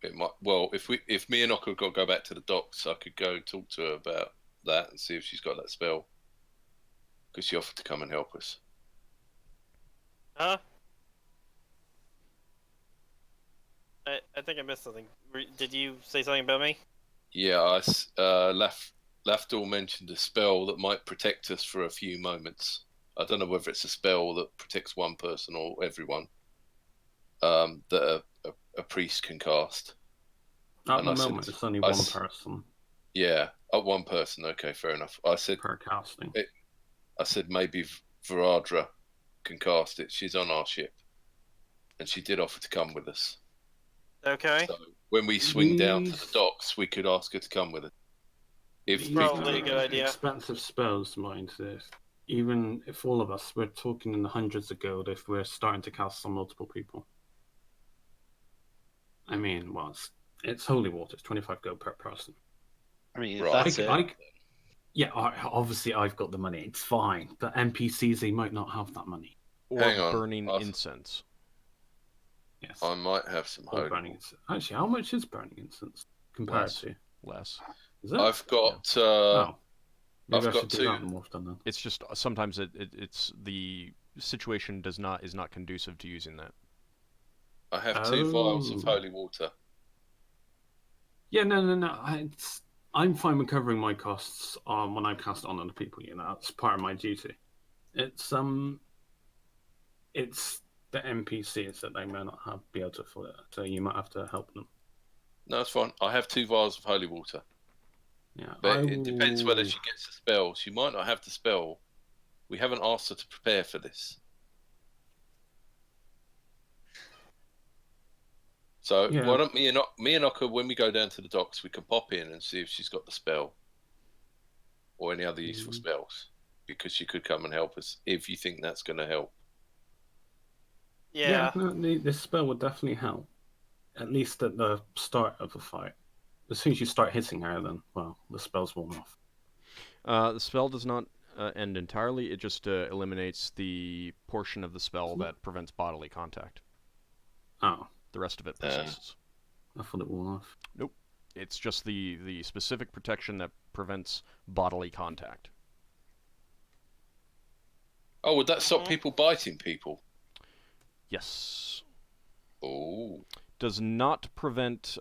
It might. Well, if me and Ockar got to go back to the docks, I could go talk to her about that and see if she's got that spell. Because she offered to come and help us. Huh? I think I missed something. Did you say something about me? Yeah, Lafdul mentioned a spell that might protect us for a few moments. I don't know whether it's a spell that protects one person or everyone. That a priest can cast. at And the I said- moment, it's only I one s- person Yeah, one person. Okay, fair enough. I said per casting. maybe Varadra can cast it. She's on our ship, and she did offer to come with us. Okay. So when we swing down to the These- docks, we could ask her to come with us. If These people, Probably a good are idea. Expensive spells, mind you. Even if all of us, we're talking in the hundreds of gold if we're starting to cast on multiple people. I mean, well, it's holy water. It's 25 gold per person. I mean, Right. that's it. Yeah, obviously I've got the money. It's fine. But NPCs, they might not have that money. Or Hang on, burning I've- incense. Yes. I might have some Or holy. burning incense. Actually, how much is burning incense compared Less. to? Less. Is it? I've got. Oh. Maybe I've I got should do two. that more often then. It's just sometimes it's the situation is not conducive to using that. I have 2 vials of Oh. holy water. Yeah, no. I'm fine with covering my costs when I cast on other people. You know, that's part of my duty. It's the NPCs that they may not be able to afford it, so you might have to help them. No, it's fine. I have 2 vials of holy water. Yeah, But it depends whether she gets the spell. She might not have the spell. We haven't asked her to prepare for this. So Yeah. why don't me and Ockar, when we go down to the docks, we can pop in and see if she's got the spell or any other useful spells, because she could come and help us if you think that's going to help. Yeah. no, this spell would definitely help, at least at the start of the fight. As soon as you start hitting her, then the spell's worn off. The spell does not end entirely. It just eliminates the portion of the spell that prevents bodily contact. Oh, The rest of it persists. I thought it wore off. Nope. It's just the specific protection that prevents bodily contact. Oh, would that stop people biting people? Yes. Oh. Does not prevent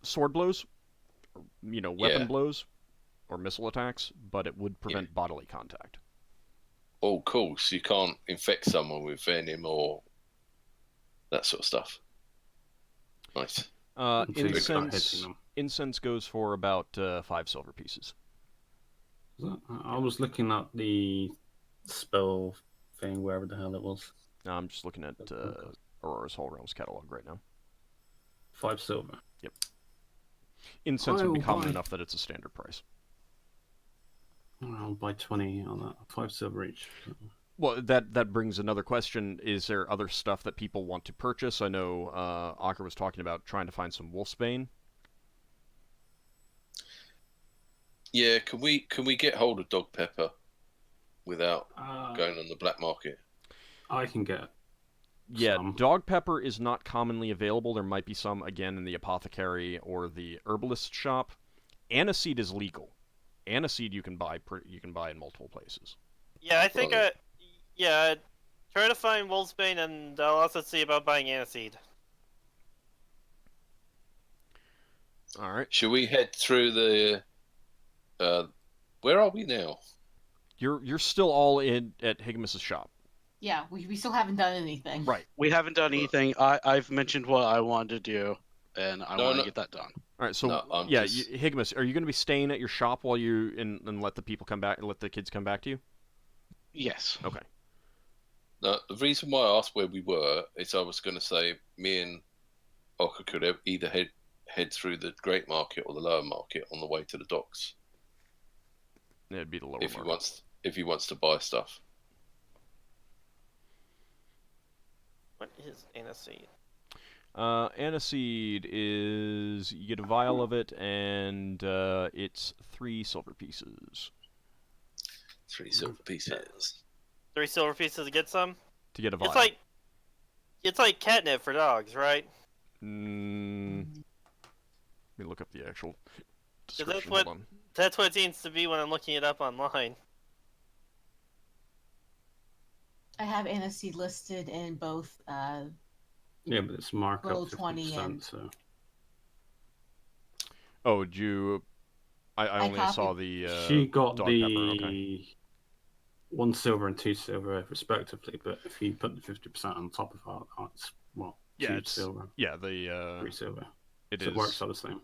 sword blows, weapon blows, or missile attacks, but it would prevent bodily contact. Oh, cool. So you can't infect someone with venom or that sort of stuff. Nice. Incense goes for about 5 silver pieces. I was looking at the spell thing, wherever the hell it was. I'm just looking at Aurora's Whole Realms catalog right now. 5 silver. Yep. Incense would be common enough that it's a standard price. I'll buy 20 on that. 5 silver each. Well, that brings another question. Is there other stuff that people want to purchase? I know Ockar was talking about trying to find some wolfsbane. Yeah, can we get hold of dog pepper without going on the black market? I can get some. Dog pepper is not commonly available. There might be some, again, in the apothecary or the herbalist shop. Aniseed is legal. Aniseed you can buy in multiple places. Yeah, I think try to find wolfsbane, and I'll also see about buying aniseed. All right. Should we head through the? Where are we now? You're still all in at Higgimus's shop. Yeah, we still haven't done anything. Right. We haven't done anything. I've mentioned what I wanted to do, and I want to get that done. All right. So Higgimus, are you going to be staying at your shop while you and let the people come back and let the kids come back to you? Yes. Okay. Now, the reason why I asked where we were is I was going to say me and Ockar could either head through the Great Market or the Lower Market on the way to the docks. It'd be the Lower Market. If he wants to buy stuff. What is aniseed? Aniseed is you get a vial of it, and it's 3 silver pieces. 3 silver pieces. 3 silver pieces to get some? To get a vial. It's like catnip for dogs, right? Let me look up the actual description. That's what it seems to be when I'm looking it up online. I have aniseed listed in both. Yeah, but it's marked up 50%. So. Oh, did you? I only saw the. She got dog the pepper. Okay. 1 silver and 2 silver respectively, but if you put the 50% on top of that, it's 2 silver. Yeah, the 3 silver. It works out the same.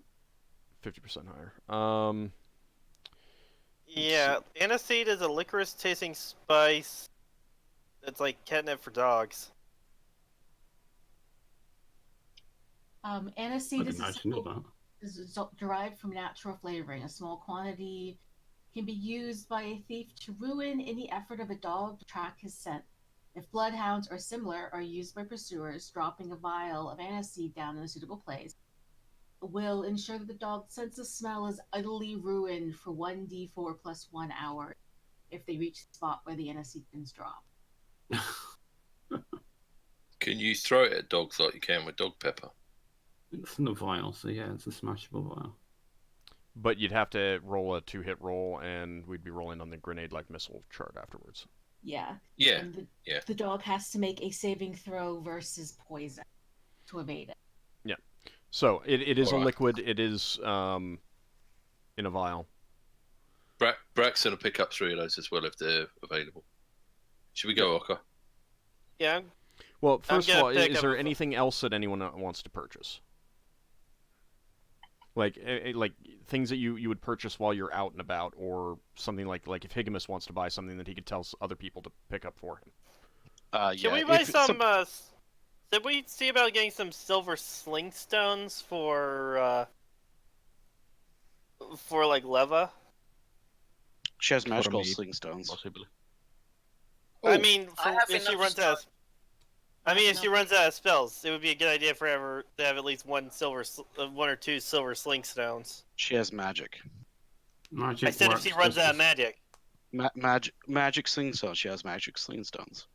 50% higher. Yeah, aniseed is a licorice tasting spice. It's like catnip for dogs. Aniseed is derived from natural flavoring. A small quantity can be used by a thief to ruin any effort of a dog to track his scent. If bloodhounds or similar are used by pursuers, dropping a vial of aniseed down in a suitable place will ensure that the dog's sense of smell is utterly ruined for 1d4 plus 1 hour if they reach the spot where the aniseed pins drop. Can you throw it at dogs like you can with dog pepper? It's in the vial, so yeah, it's a smashable vial. But you'd have to roll a 2-hit roll, and we'd be rolling on the grenade-like missile chart afterwards. Yeah. Yeah. And the dog has to make a saving throw versus poison to evade it. Yeah. So it is a liquid. It is in a vial. Braxon will pick up 3 of those as well if they're available. Should we go, Ockar? Yeah. Well, first of all, is there anything else that anyone wants to purchase? Like things that you would purchase while you're out and about, or something like if Higgimus wants to buy something that he could tell other people to pick up for him. Can we buy some? Did we see about getting some silver sling stones for like Leva? She has magical sling stones. Possibly. I mean, if she runs out. If she runs out of spells, it would be a good idea for her to have at least 1 or 2 silver sling stones. She has magic. I said if she runs out of magic. Magic sling stones. She has magic sling stones.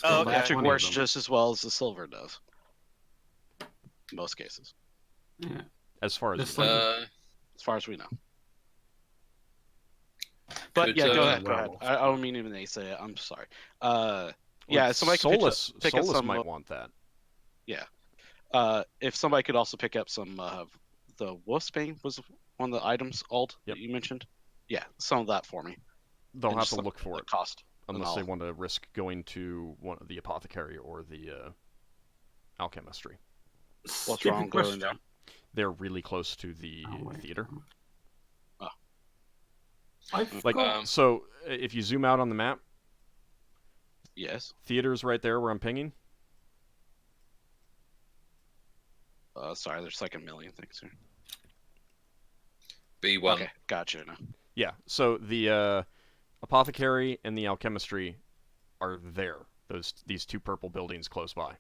Okay. Magic works just as well as the silver does. In most cases. Yeah. As far as we know. But go ahead. I don't mean even they say it. I'm sorry. Yeah, somebody could pick up Solas some. might want that. Yeah. If somebody could also pick up some, the wolfsbane was one of the items, that you mentioned. Yeah, some of that for me. They'll And have just to look for it. Cost. Unless they want to risk going to the apothecary or the alchemistry. What's wrong going there? They're really close to the theater. Oh. So if you zoom out on the map, yes, theater's right there where I'm pinging. Sorry, there's like a million things here. B1. Okay, gotcha now. Yeah, so the apothecary and the alchemistry are there. These two purple buildings close by.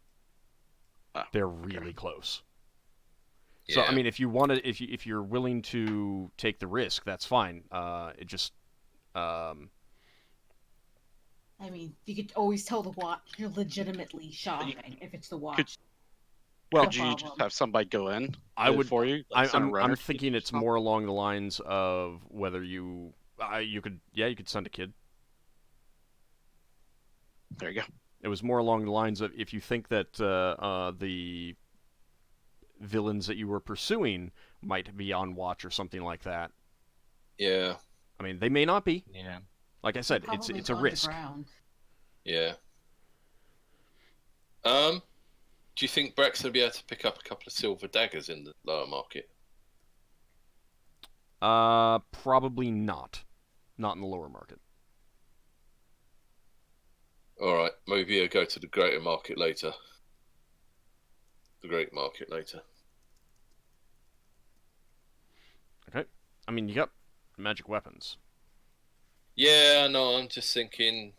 They're really close. Yeah. So I mean, if you want to, if you're willing to take the risk, that's fine. It just, I mean, you could always tell the watch you're legitimately shopping if it's the watch. Could you just have somebody go in? For you. Like I'm thinking it's more along the lines of whether you could send a kid. There you go. It was more along the lines of if you think that the villains that you were pursuing might be on watch or something like that. Yeah. I mean, they may not be. Yeah. Like I said, it's a risk. Yeah. Do you think Braxon will be able to pick up a couple of silver daggers in the lower market? Probably not. Not in the lower market. All right, maybe I'll go to the greater market later. The great market later. Okay. I mean, you got magic weapons. Yeah, no, I'm just thinking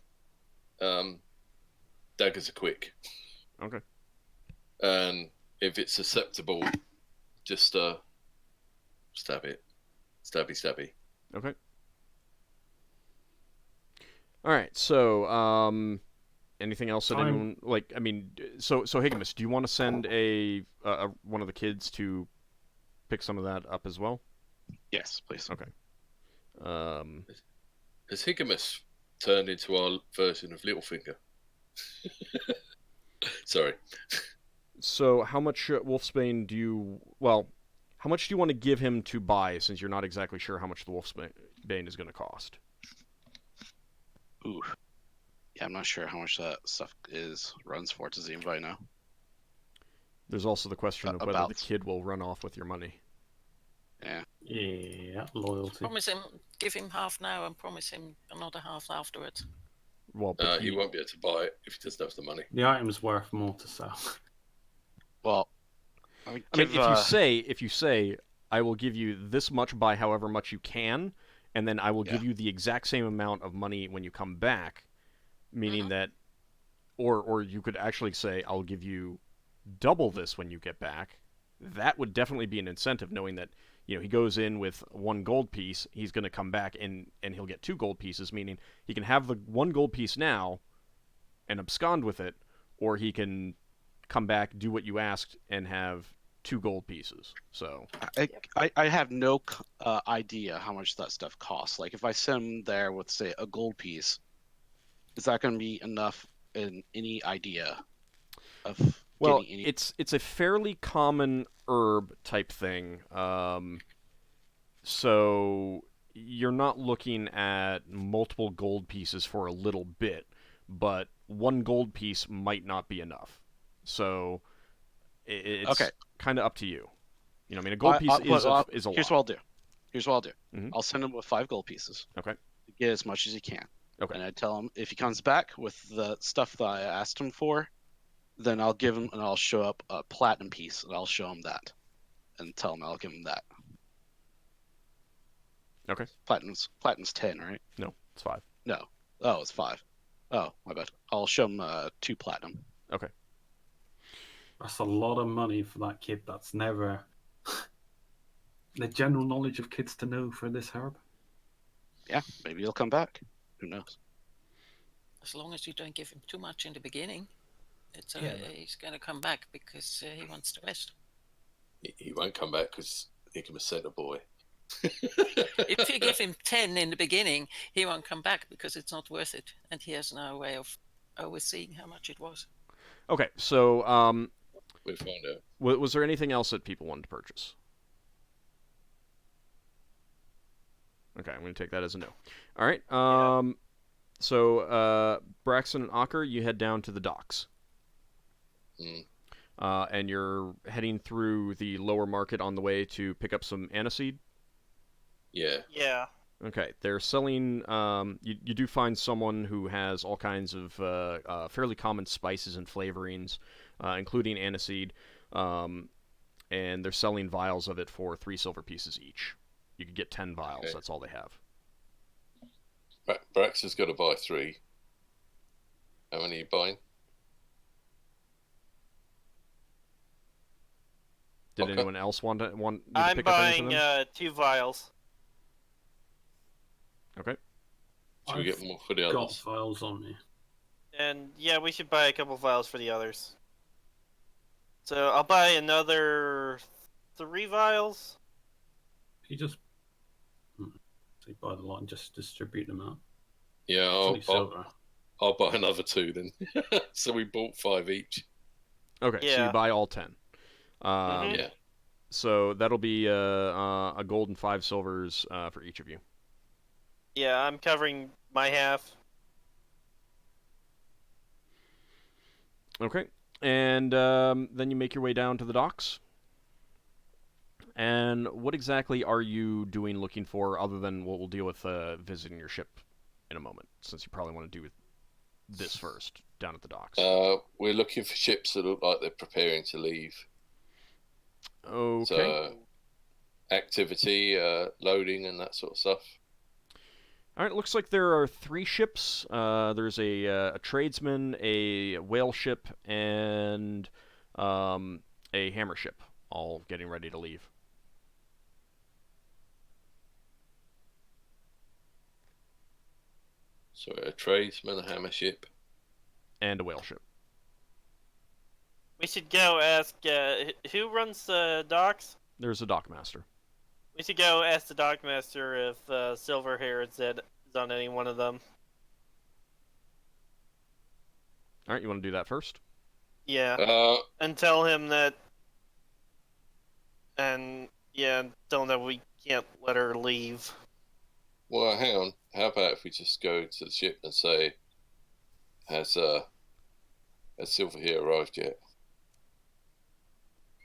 daggers are quick. Okay. And if it's susceptible, just stab it. Stabby. Okay. All right. So, anything else that anyone like? I mean, so Higgimus, do you want to send a one of the kids to pick some of that up as well? Yes, please. Okay. Has Higgimus turned into our version of Littlefinger? Sorry. So, how much wolfsbane do you? Well, how much do you want to give him to buy? Since you're not exactly sure how much the wolfsbane is going to cost. Ooh. Yeah, I'm not sure how much that stuff runs for. Does anybody know? There's also the question of whether the kid will run off with your money. Yeah. Yeah, loyalty. Promise him, give him half now, and promise him another half afterwards. Well, but he won't be able to buy it if he doesn't have the money. The item's worth more to sell. Well, I mean, if you say, I will give you this much by however much you can, and then I will give you the exact same amount of money when you come back, meaning that, or you could actually say, I'll give you double this when you get back. That would definitely be an incentive, knowing that, he goes in with 1 gold piece, he's going to come back and he'll get 2 gold pieces, meaning he can have the 1 gold piece now and abscond with it, or he can come back, do what you asked, and have 2 gold pieces. So I have no idea how much that stuff costs. Like, if I send him there with, say, a gold piece, is that going to be enough in any idea of well, getting any... it's a fairly common herb type thing. So you're not looking at multiple gold pieces for a little bit, but 1 gold piece might not be enough. So it's kind of up to you. I mean, a gold piece is a lot. Here's what I'll do. I'll send him with 5 gold pieces. Okay. Get as much as he can. Okay. And I tell him if he comes back with the stuff that I asked him for, then I'll give him and I'll show up a platinum piece and I'll show him that, and tell him I'll give him that. Okay. Platinum's 10, right? No, it's 5. No. Oh, it's 5. Oh, my bad. I'll show him 2 platinum. Okay. That's a lot of money for that kid. That's never the general knowledge of kids to know for this herb. Yeah, maybe he'll come back. Who knows? As long as you don't give him too much in the beginning, he's going to come back because he wants to rest. He won't come back because Higgimus sent a boy. If you give him 10 in the beginning, he won't come back because it's not worth it, and he has no way of overseeing how much it was. Okay, so We'll find out. was there anything else that people wanted to purchase? Okay, I'm going to take that as a no. All right. So Braxon and Ockar, you head down to the docks. And you're heading through the lower market on the way to pick up some aniseed? Yeah. Yeah. Okay, they're selling... you do find someone who has all kinds of fairly common spices and flavorings, including aniseed, and they're selling vials of it for 3 silver pieces each. You could get 10 vials, Okay. That's all they have. Brax has got to buy 3. How many are you buying? Did Okay. anyone else want you to I'm pick up anything? buying 2 vials. Okay. Should we get more for the Got others? files on me. And yeah, we should buy a couple vials for the others. So I'll buy another 3 vials. You just buy the lot and just distribute them out. Yeah, It's only silver. I'll buy another 2 then. So we bought 5 each. Okay, so Yeah. you buy all 10. Yeah. So that'll be a gold and 5 silvers for each of you. Yeah, I'm covering my half. Okay, and then you make your way down to the docks. And what exactly are you doing looking for, other than what we'll deal with visiting your ship in a moment, since you probably want to do this first, down at the docks? We're looking for ships that look like they're preparing to leave. Okay. So, activity, loading, and that sort of stuff. All right, looks like there are 3 ships. There's a tradesman, a whale ship, and a hammer ship, all getting ready to leave. So a tradesman, a hammer ship. And a whale ship. We should go ask who runs the docks. There's a dockmaster. We should go ask the dockmaster if Silverhair is on any one of them. All right, you want to do that first? Yeah. And tell him that. And yeah, tell him that we can't let her leave. Well, hang on. How about if we just go to the ship and say, has Silverhair arrived yet?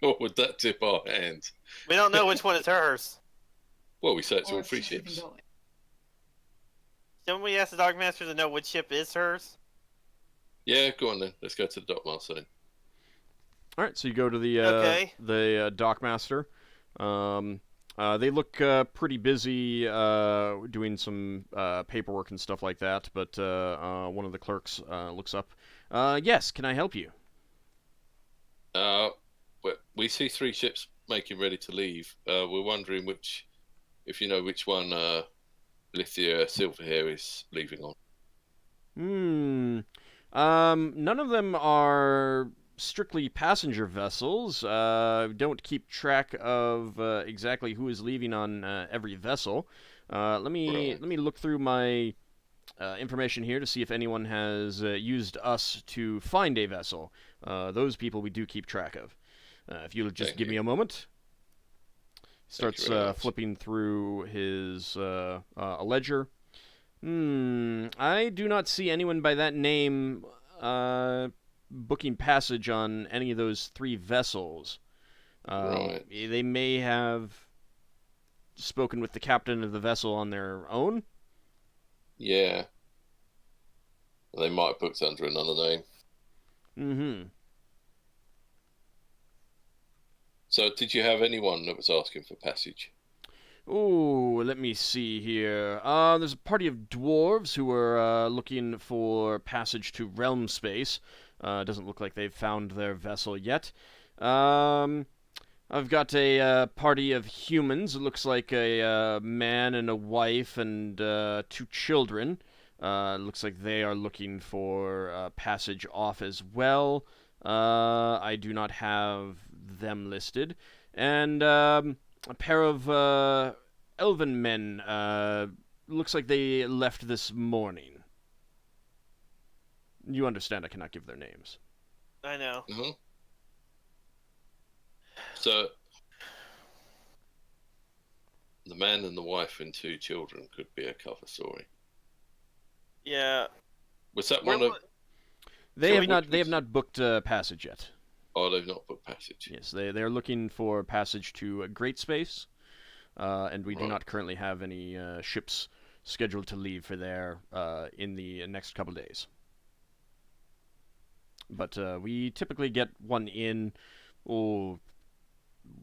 Or would that tip our hand? We don't know which one is hers. Well, we say it's Or all if 3 she's even ships. going. Shouldn't we ask the dockmaster to know which ship is hers? Yeah, go on then. Let's go to the dockmaster then. All right, so you go to the dockmaster. They look pretty busy doing some paperwork and stuff like that, but one of the clerks looks up. Yes, can I help you? We see 3 ships making ready to leave. We're wondering if you know which one Lithia Silverhair is leaving on. None of them are strictly passenger vessels. Don't keep track of exactly who is leaving on every vessel. Let me look through my information here to see if anyone has used us to find a vessel. Those people we do keep track of. If you'll just give me a moment. Starts flipping through his a ledger. I do not see anyone by that name booking passage on any of those 3 vessels. Right. They may have spoken with the captain of the vessel on their own. Yeah. They might have booked under another name. Mm-hmm. So, did you have anyone that was asking for passage? Oh, let me see here. There's a party of dwarves who are looking for passage to realm space. Doesn't look like they've found their vessel yet. I've got a party of humans. It looks like a man and a wife and 2 children. Looks like they are looking for passage off as well. I do not have them listed. And a pair of elven men. Looks like they left this morning. You understand I cannot give their names. I know. Mm-hmm. So, the man and the wife and 2 children could be a cover story. Yeah. Was that one of... They have not booked passage yet. Oh, they've not booked passage. Yes, they're looking for passage to a Great Space, and we do not currently have any ships scheduled to leave for there in the next couple days. But we typically get one in,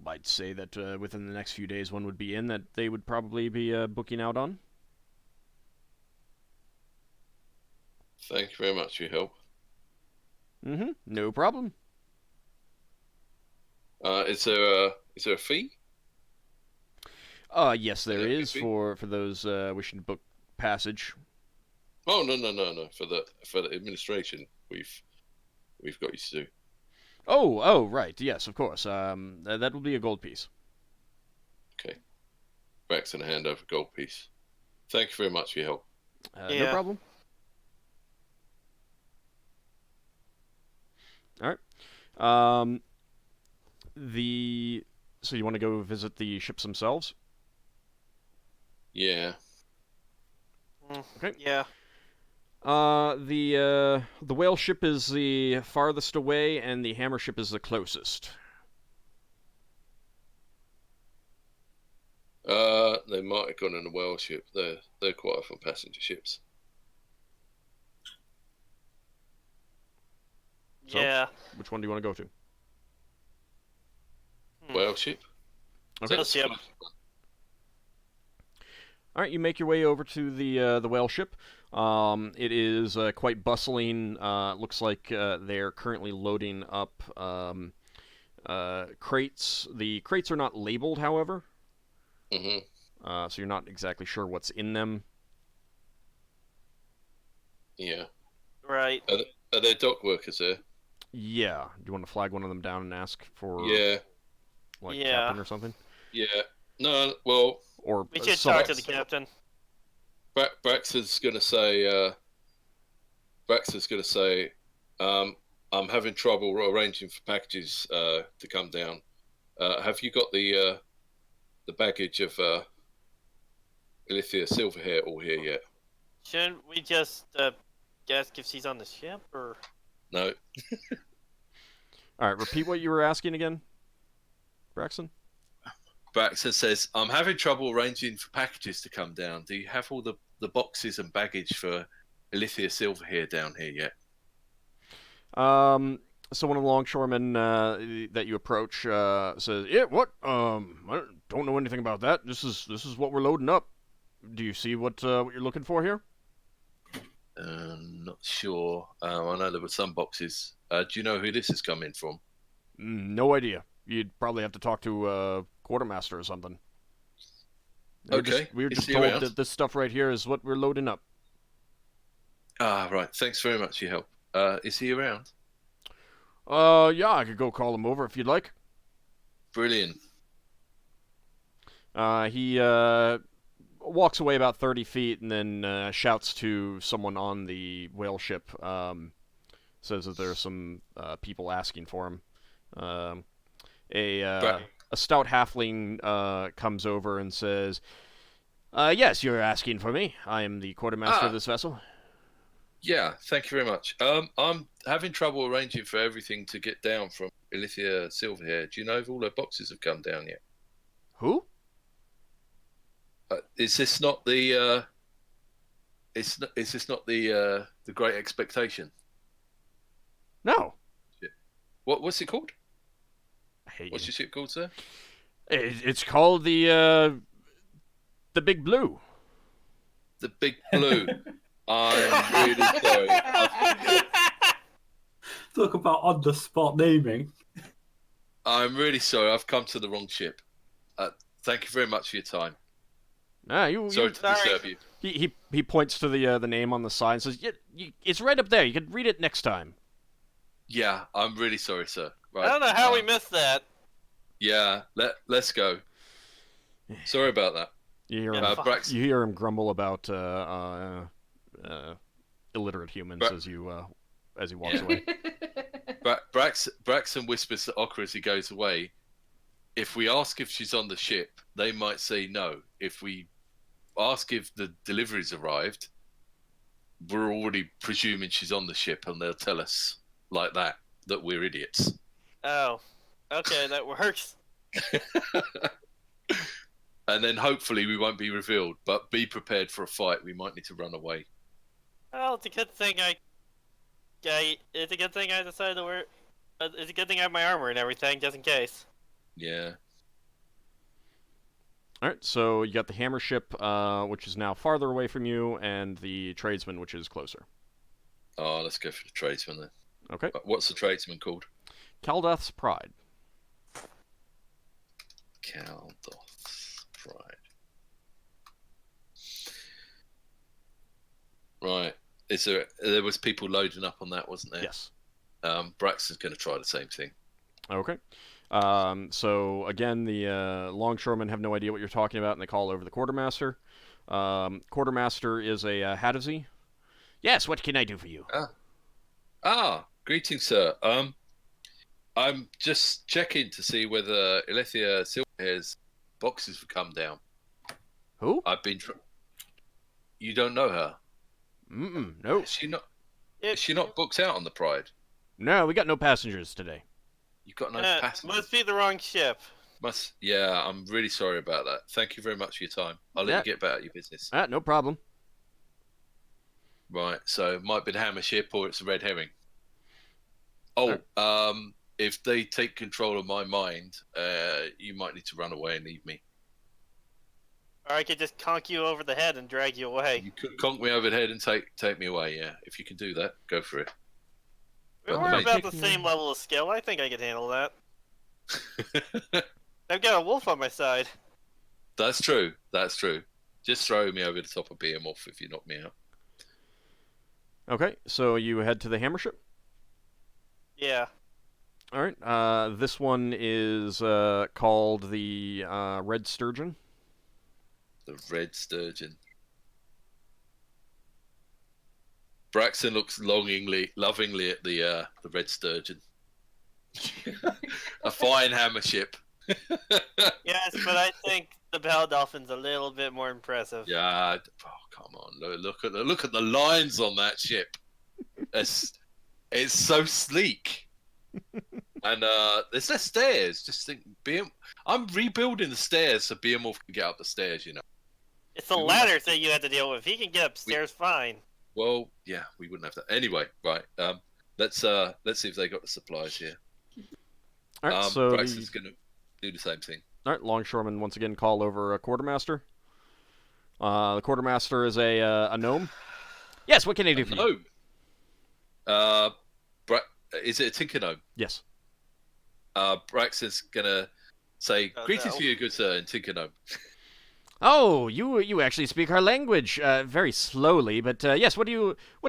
I'd say that within the next few days one would be in that they would probably be booking out on. Thank you very much for your help. Mm-hmm, no problem. Is there a fee? Yes, there is for those wishing to book passage. Oh no! For the administration, we've got you to do. Oh, right. Yes, of course. That will be a gold piece. Okay. Braxon, hand over gold piece. Thank you very much for your help. No problem. All right. So you want to go visit the ships themselves? Yeah. Okay. Yeah. The whale ship is the farthest away, and the hammer ship is the closest. They might have gone in a whale ship. They're quite often passenger ships. So, yeah. Which one do you want to go to? Whale ship. Okay. Yep. All right, you make your way over to the whale ship. It is quite bustling. Looks like they're currently loading up crates. The crates are not labeled, however. Mm-hmm. So you're not exactly sure what's in them. Yeah. Right. Are there dock workers there? Yeah. Do you want to flag one of them down and ask for captain or something? Yeah. No, well... Or we should talk to the captain. Braxon's going to say, I'm having trouble arranging for packages to come down. Have you got the baggage of Ilithia Silverhair all here yet? Shouldn't we just ask if she's on the ship, or...? No. All right, repeat what you were asking again, Braxon. Braxon says, I'm having trouble arranging for packages to come down. Do you have all the boxes and baggage for Ilithia Silverhair down here yet? So one of the longshoremen that you approach says, "Yeah, what? I don't know anything about that. This is what we're loading up. Do you see what you're looking for here?" Not sure. I know there were some boxes. Do you know who this is coming from? No idea. You'd probably have to talk to quartermaster or something. We were just told that this stuff right here is what we're loading up. Ah, right. Thanks very much for your help. Is he around? Yeah, I could go call him over if you'd like. Brilliant. He walks away about 30 feet and then shouts to someone on the whale ship. Says that there are some people asking for him. A stout halfling comes over and says, "Yes, you're asking for me. I am the quartermaster of this vessel." Yeah, thank you very much. I'm having trouble arranging for everything to get down from Ilithia Silverhair. Do you know if all their boxes have come down yet? Who? Is this not the? Is this not the Great Expectation? No. What's it called? What's your ship called, sir? It's called the Big Blue. The Big Blue. I'm really sorry. Talk about on-the-spot naming. I'm really sorry. I've come to the wrong ship. Thank you very much for your time. Sorry to disturb you. He points to the name on the sign and says, "It's right up there. You can read it next time." Yeah, I'm really sorry, sir. Right. I don't know how we missed that. Yeah, let's go. Sorry about that. You hear him grumble about illiterate humans as you as he walks away. Braxon whispers to Ockar as he goes away, if we ask if she's on the ship, they might say no. If we ask if the delivery's arrived, we're already presuming she's on the ship, and they'll tell us like that we're idiots. Oh, okay, that works. And then hopefully we won't be revealed, but be prepared for a fight. We might need to run away. Well, it's a good thing it's a good thing I decided to wear. It's a good thing I have my armor and everything, just in case. Yeah. All right, so you got the hammer ship, which is now farther away from you, and the tradesman, which is closer. Oh, let's go for the tradesman then. Okay. What's the tradesman called? Kaldath's Pride. Kaldath's Pride. Right. There was people loading up on that, wasn't there? Yes. Braxton's going to try the same thing. Okay. So again, the longshoremen have no idea what you're talking about, and they call over the quartermaster. Quartermaster is a Hadavzi. Yes, what can I do for you? Greetings, sir. I'm just checking to see whether Alethea Silverhair's boxes have come down. Who? I've been. You don't know her? No. Is she not booked out on the Pride? No, we got no passengers today. You've got no passengers. Must be the wrong ship. Yeah, I'm really sorry about that. Thank you very much for your time. I'll let you get back to your business. No problem. Right, so it might be the hammer ship or it's a red herring. If they take control of my mind, you might need to run away and leave me. Or I could just conk you over the head and drag you away. You could conk me over the head and take me away, yeah. If you can do that, go for it. We're about the same level of skill. I think I could handle that. I've got a wolf on my side. That's true. Just throw me over the top of Behemoth if you knock me out. Okay, so you head to the hammer ship? Yeah. All right. This one is called the Red Sturgeon. The Red Sturgeon. Braxon looks lovingly at the Red Sturgeon. A fine hammer ship. Yes, but I think the Bell Dolphin's a little bit more impressive. Yeah. Oh, come on! Look at the lines on that ship. It's so sleek. And there's less stairs. Just think, I'm rebuilding the stairs so Behemoth can get up the stairs. You know. It's the ladders that you have to deal with. He can get upstairs fine. Well, yeah, we wouldn't have to. Anyway, right. Let's see if they got the supplies here. All right, so Braxton's going to do the same thing. All right, longshoremen once again call over a quartermaster. The quartermaster is a gnome. Yes, what can I do for you? Gnome. Is it a tinker gnome? Yes. Braxton's gonna say, "Greetings to you, good sir," in tinker gnome. Oh, you actually speak our language very slowly, but yes. What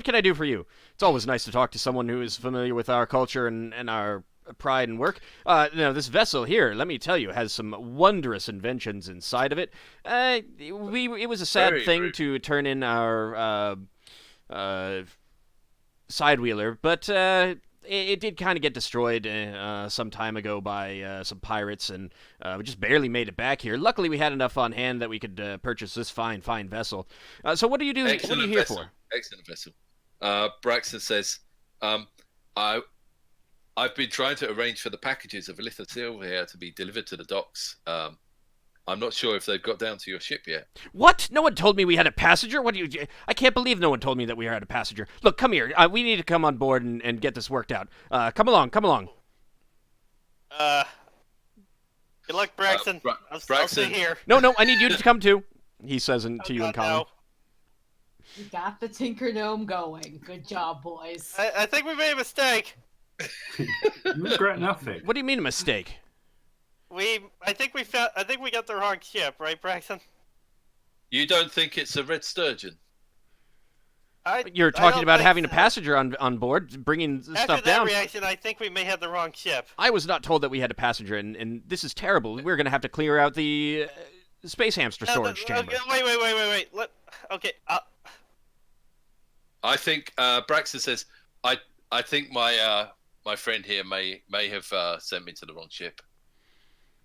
can I do for you? It's always nice to talk to someone who is familiar with our culture and our pride and work. Now, this vessel here, let me tell you, has some wondrous inventions inside of it. It was a sad thing to turn in our sidewheeler, but it did kind of get destroyed some time ago by some pirates, and we just barely made it back here. Luckily, we had enough on hand that we could purchase this fine vessel. So what do you do? What are you here for? Excellent vessel. Braxton says, I've been trying to arrange for the packages of Alethea Silverhair to be delivered to the docks. I'm not sure if they've got down to your ship yet. What? No one told me we had a passenger? I can't believe no one told me that we had a passenger. Look, come here. We need to come on board and get this worked out. Come along. Good luck, Braxton. I'll stay here. No, I need you to come too. He says to you and Colin. No. We got the Tinker Gnome going. Good job, boys. I think we made a mistake. You regret nothing. What do you mean a mistake? I think we got the wrong ship, right, Braxton? You don't think it's a Red Sturgeon? You're talking about having a passenger on board, bringing stuff down. After that reaction, I think we may have the wrong ship. I was not told that we had a passenger, and this is terrible. We're going to have to clear out the space hamster storage chamber. Wait. Okay. I think Braxton says, I think my my friend here may have sent me to the wrong ship.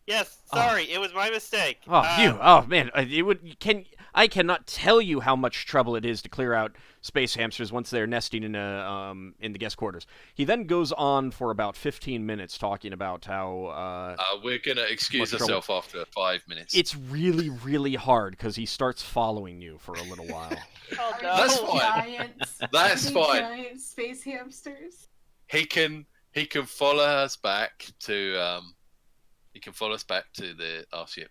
Yes, sorry, it was my mistake. Man, I cannot tell you how much trouble it is to clear out space hamsters once they're nesting in the guest quarters. He then goes on for about 15 minutes talking about how we're gonna excuse ourselves after 5 minutes. It's really, really hard because he starts following you for a little while. Oh, no. That's fine. That's fine. Giant space hamsters. He can follow us back to our ship.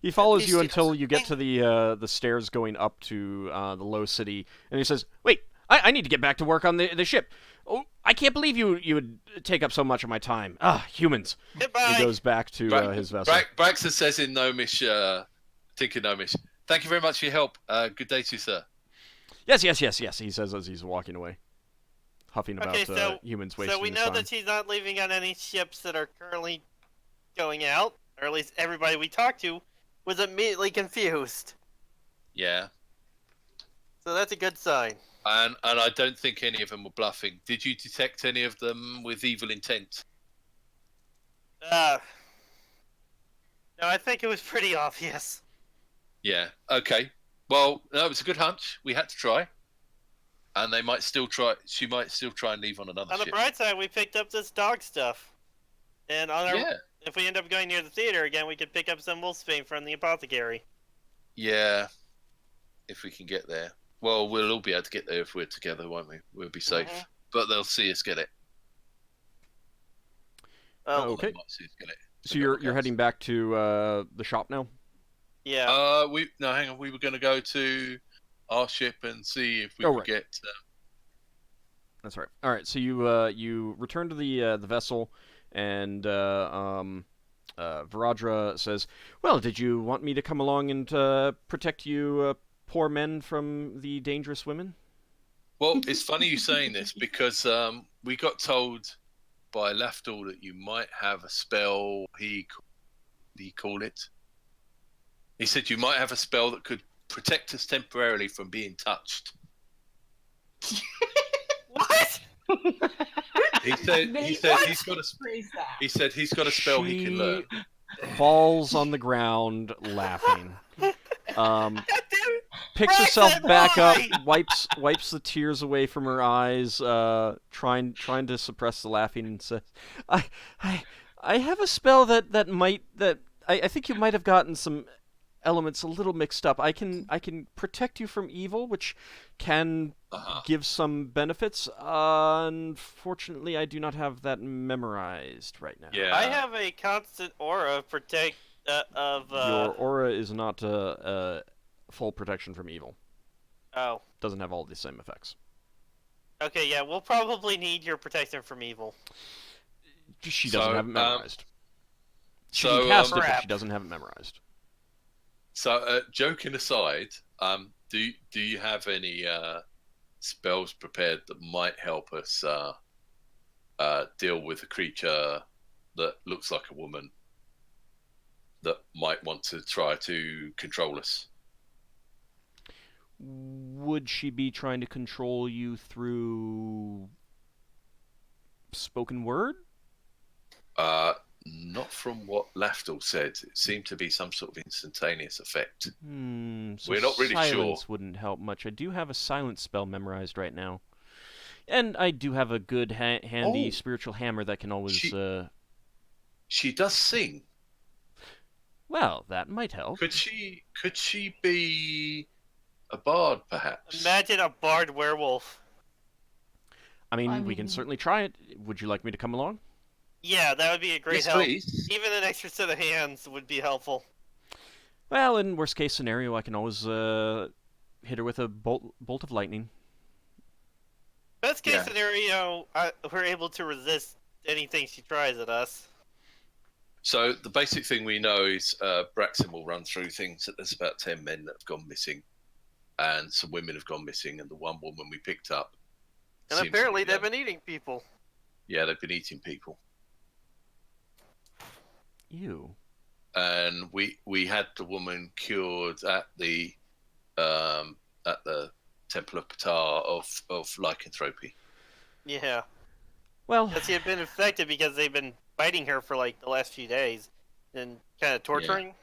He follows you until you get to the stairs going up to the low city, and he says, "Wait, I need to get back to work on the ship. Oh, I can't believe you would take up so much of my time. Humans." Goodbye. He goes back to his vessel. Braxon says in Gnomish, Tinker Gnomish, "Thank you very much for your help. Good day to you, sir." Yes, he says as he's walking away, huffing about humans wasting So we his know time. that he's not leaving on any ships that are currently going out, or at least everybody we talked to was immediately confused. Yeah. So that's a good sign. And I don't think any of them were bluffing. Did you detect any of them with evil intent? No, I think it was pretty obvious. Yeah. Okay. Well, no, it was a good hunch. We had to try. And they might still try. She might still try and leave on another On ship. the bright side, we picked up this dog stuff. And if we end up going near the theater again, we could pick up some wolfsbane from the apothecary. Yeah. If we can get there. Well, we'll all be able to get there if we're together, won't we? We'll be safe. Uh-huh. But they'll see us get it. Oh, okay. They might see us get it. So you're heading back to the shop now? Yeah. Hang on. We were going to go to our ship and see if we could get. That's right. All right. So you return to the vessel, and Viradra says, "Well, did you want me to come along and protect you poor men from the dangerous women?" Well, it's funny you saying this because we got told by Lafdul that you might have a spell. He called it. He said you might have a spell that could protect us temporarily from being touched. What? He said he's got a spell he can learn. Falls on the ground laughing. Picks herself back up, wipes the tears away from her eyes, trying to suppress the laughing, and says, "I have a spell that I think you might have gotten some elements a little mixed up. I can protect you from evil, which can give some benefits. Unfortunately, I do not have that memorized right now." Yeah. I have a constant aura of protect of. Your aura is not full protection from evil. Oh. Doesn't have all the same effects. Okay, yeah, we'll probably need your protection from evil. She doesn't have it memorized. She can cast it, but she doesn't have it memorized. So, joking aside, do you have any spells prepared that might help us deal with a creature that looks like a woman that might want to try to control us? Would she be trying to control you through spoken word? Not from what Lafdul said. It seemed to be some sort of instantaneous effect. So we're not really sure. Silence wouldn't help much. I do have a silence spell memorized right now. And I do have a good handy spiritual hammer that can always... She does sing. Well, that might help. Could she be a bard, perhaps? Imagine a bard werewolf. I mean, we can certainly try it. Would you like me to come along? Yeah, that would be a great help. Please. Even an extra set of hands would be helpful. Well, in worst case scenario, I can always hit her with a bolt of lightning. Best case scenario, we're able to resist anything she tries at us. So the basic thing we know is Braxon will run through things that there's about 10 men that have gone missing, and some women have gone missing, and the one woman we picked up. And apparently they've been eating people. Yeah, they've been eating people. Ew. And we had the woman cured at the Temple of Ptah of lycanthropy. Yeah. Well, Because he had been infected because they've been biting her for like the last few days and kind of torturing.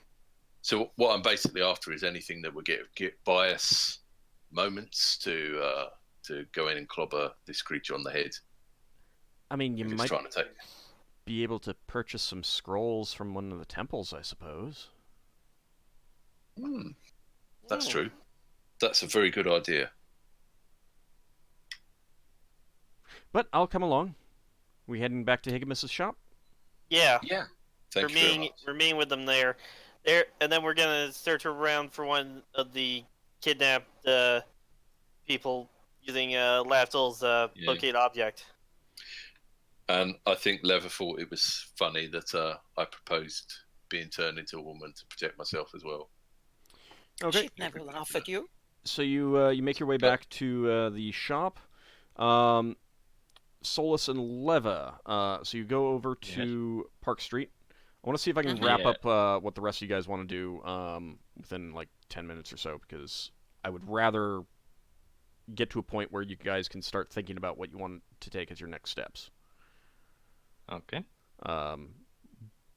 So what I'm basically after is anything that would get bias moments to go in and clobber this creature on the head. I mean, you might trying to take... be able to purchase some scrolls from one of the temples, I suppose. That's true. That's a very good idea. But I'll come along. We heading back to Higgimus's shop? Yeah. Yeah. Thank you very much. We're meeting with them there, and then we're gonna search around for one of the kidnapped people using Lafdul's locate object. And I think Lever thought it was funny that I proposed being turned into a woman to protect myself as well. Okay. She'd never laugh at you. So you make your way back to the shop. Solas and Leva. So you go over to Park Street. I want to see if I can wrap up what the rest of you guys want to do within like 10 minutes or so, because I would rather get to a point where you guys can start thinking about what you want to take as your next steps. Okay.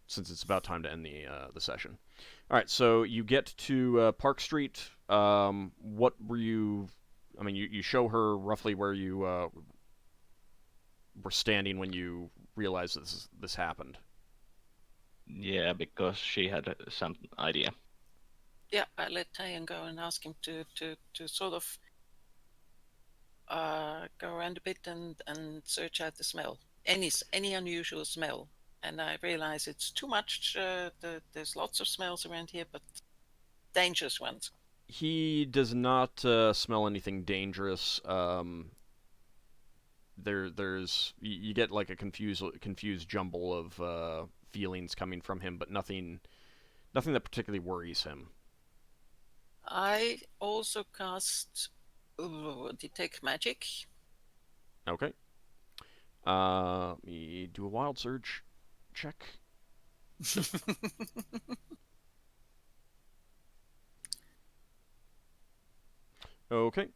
Since it's about time to end the session. All right, so you get to Park Street. What were you... I mean, you show her roughly where you were standing when you realized this happened. Yeah, because she had some idea. Yeah, I let Tayan go and ask him to sort of go around a bit and search out the smell. Any unusual smell. And I realize it's too much. There's lots of smells around here, but dangerous ones. He does not smell anything dangerous. There's you get like a confused jumble of feelings coming from him, but nothing that particularly worries him. I also cast detect magic. Okay. Let me do a wild surge check. Okay.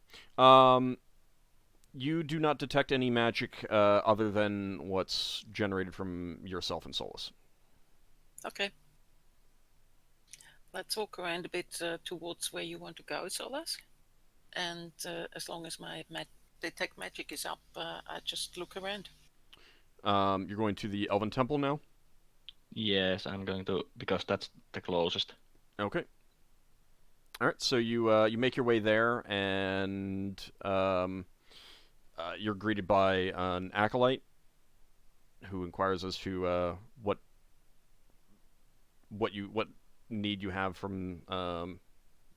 You do not detect any magic other than what's generated from yourself and Solas. Okay. Let's walk around a bit towards where you want to go, Solas. And as long as my detect magic is up, I just look around. You're going to the Elven Temple now? Yes, I'm going to, because that's the closest. Okay. All right, so you make your way there, and you're greeted by an acolyte who inquires as to what need you have from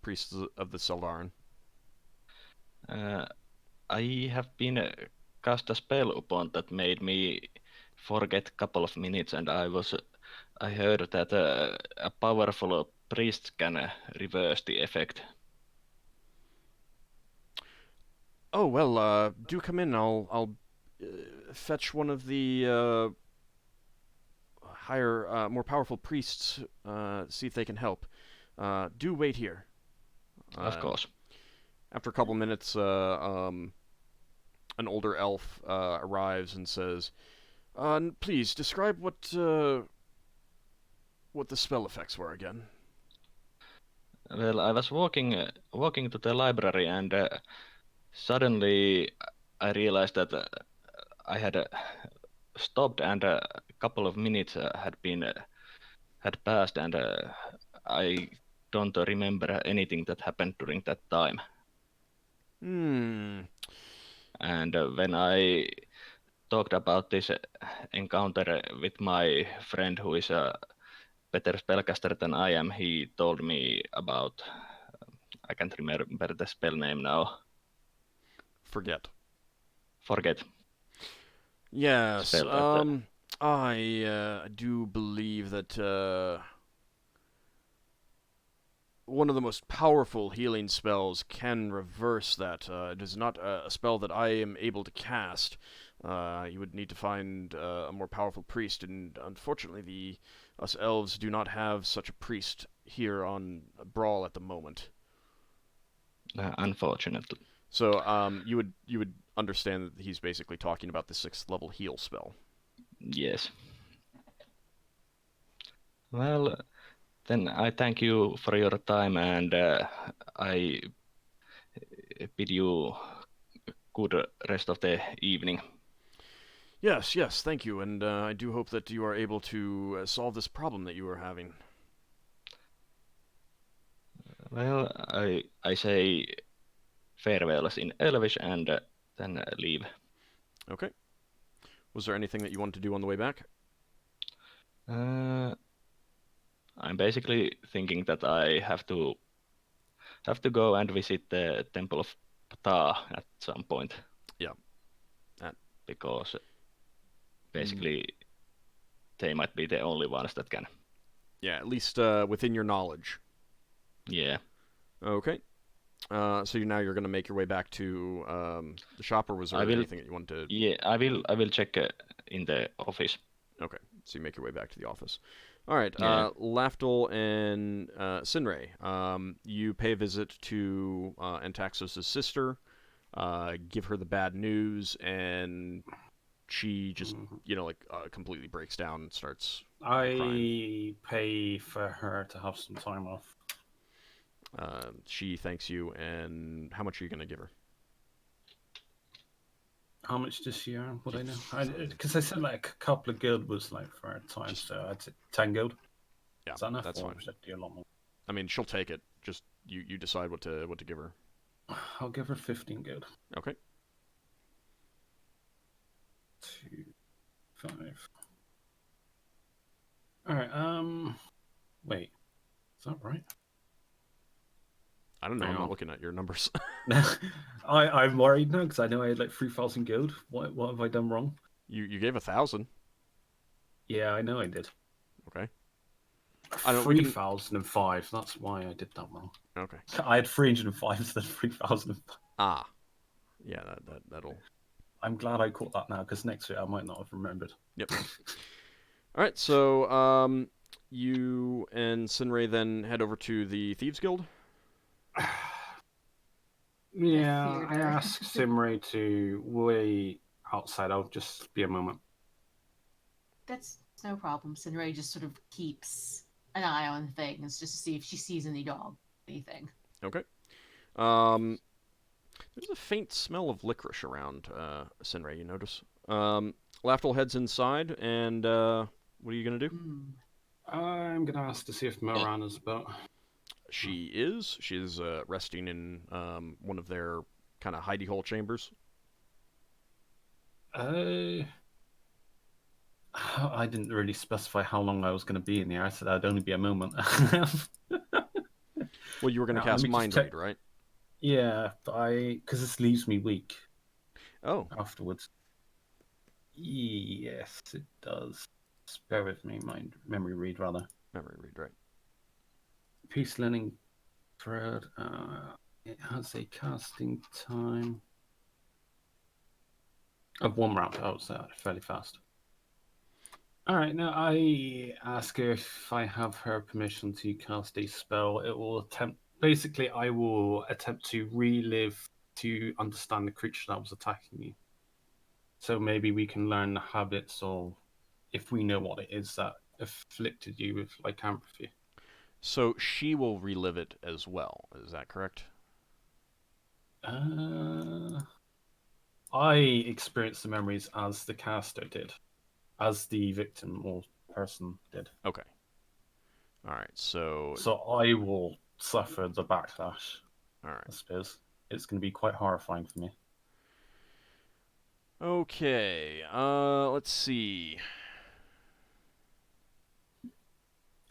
priests of the Seldarin. I have been cast a spell upon that made me forget a couple of minutes, and I heard that a powerful priest can reverse the effect. Oh well, do come in. I'll fetch one of the higher, more powerful priests. See if they can help. Do wait here. Of course. After a couple minutes, an older elf arrives and says, "Please describe what the spell effects were again." Well, I was walking to the library, and suddenly I realized that I had stopped, and a couple of minutes had passed, and I don't remember anything that happened during that time. And when I talked about this encounter with my friend, who is a better spellcaster than I am, he told me about... I can't remember the spell name now. Forget. Yes. I do believe that one of the most powerful healing spells can reverse that. It is not a spell that I am able to cast. You would need to find a more powerful priest, and unfortunately, us elves do not have such a priest here on Bral at the moment. Unfortunately. So you would understand that he's basically talking about the 6th level heal spell. Yes. Well, then I thank you for your time, and I bid you good rest of the evening. Yes, yes, thank you, and I do hope that you are able to solve this problem that you are having. Well, I say farewells in Elvish and then leave. Okay. Was there anything that you wanted to do on the way back? I'm basically thinking that I have to go and visit the Temple of Ptah at some point. Yeah. That. Because basically they might be the only ones that can. Yeah, at least within your knowledge. Yeah. Okay. So now you're going to make your way back to the shop, or was there anything that you wanted to... Yeah, I will check in the office. Okay, so you make your way back to the office. All right, Yeah. Lafdul and Sinrae, you pay a visit to Antaxos' sister, give her the bad news, and she just, completely breaks down and starts crying. Pay for her to have some time off. She thanks you, and how much are you going to give her? How much does she earn? Would I know? Because I said like a couple of gold was like for her time, so I'd say 10 gold. Yeah, is that enough? that's fine. Should I do a lot more? I mean, she'll take it. Just you decide what to give her. I'll give her 15 gold. Okay. 2, 5. All right. Wait, is that right? I don't know. I'm not looking at your numbers. I'm worried now because I know I had like 3,000 gold. What have I done wrong? You gave 1,000. Yeah, I know I did. Okay. 3,005. That's why I did that wrong. Okay. I had 305 instead of 3,000. Ah. Yeah, that'll... I'm glad I caught that now, because next week I might not have remembered. Yep. All right, so you and Sinrae then head over to the Thieves Guild? Yeah, I asked Sinrae to wait outside. I'll just be a moment. That's no problem. Sinrae just sort of keeps an eye on things just to see if she sees any dog, anything. Okay. There's a faint smell of licorice around Sinrae, you notice. Lafdul heads inside, and what are you going to do? I'm going to ask to see if Mirana's about. She is. She's resting in one of their kind of hidey-hole chambers. I didn't really specify how long I was going to be in there. I said I'd only be a moment. Well, you were going to cast Mind Read, right? Yeah, because this leaves me weak. Oh. Afterwards. Yes, it does. Bear with me, memory read rather. Memory read, right. Peace learning thread. It has a casting time of 1 round. Oh, so fairly fast. All right, now I ask her if I have her permission to cast a spell. It will attempt. Basically, I will attempt to relive to understand the creature that was attacking you. So maybe we can learn the habits, or if we know what it is that afflicted you with lycanthropy. So she will relive it as well. Is that correct? I experienced the memories as the caster did, as the victim or person did. Okay. All right. So I will suffer the backlash. All right. I suppose it's going to be quite horrifying for me. Okay. Let's see.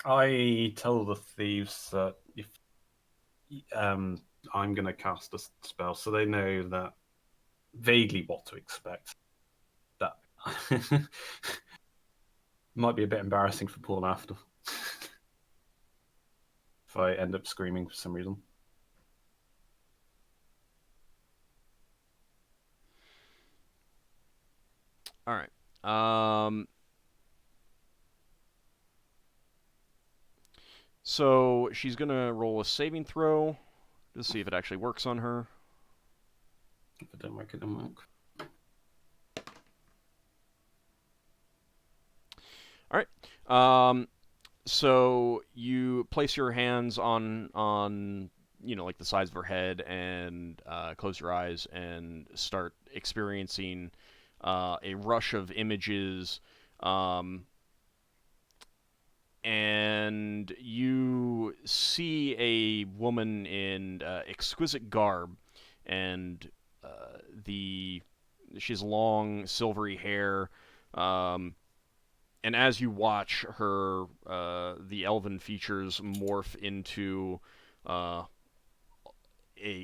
I tell the thieves that if I'm going to cast a spell, so they know that vaguely what to expect. That might be a bit embarrassing for Paul after if I end up screaming for some reason. All right. So she's gonna roll a saving throw to see if it actually works on her. If it don't work, it don't work. All right. So you place your hands on like the sides of her head and close your eyes and start experiencing a rush of images, and you see a woman in exquisite garb, and she has long silvery hair. And as you watch her, the elven features morph into a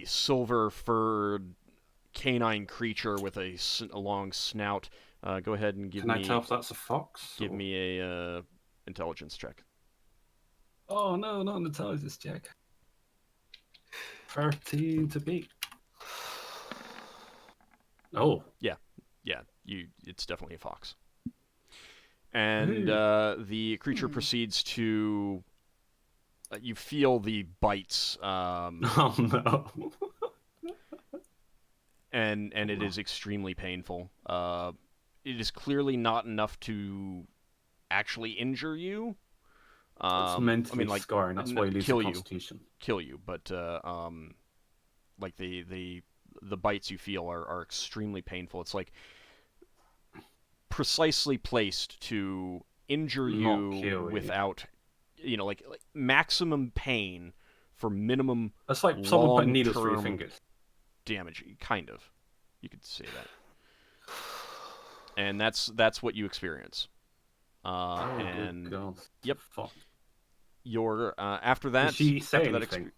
silver-furred canine creature with a long snout. Go ahead and give Can me. I tell if that's a fox? Give or... me a intelligence check. Oh no, not an intelligence check. 13 to beat. Oh. Yeah. It's definitely a fox. And the creature proceeds to. You feel the bites. Oh no. and it is extremely painful. It is clearly not enough to actually injure you. It's mentally scarring. That's why you lose your constitution. Kill you, but like the bites you feel are extremely painful. It's like precisely placed to injure you without, like maximum pain for minimum. That's like someone putting needles through your fingers. Damage, kind of. You could say that. And that's what you experience. And God. Yep. Fuck. Your after that. Does she say anything?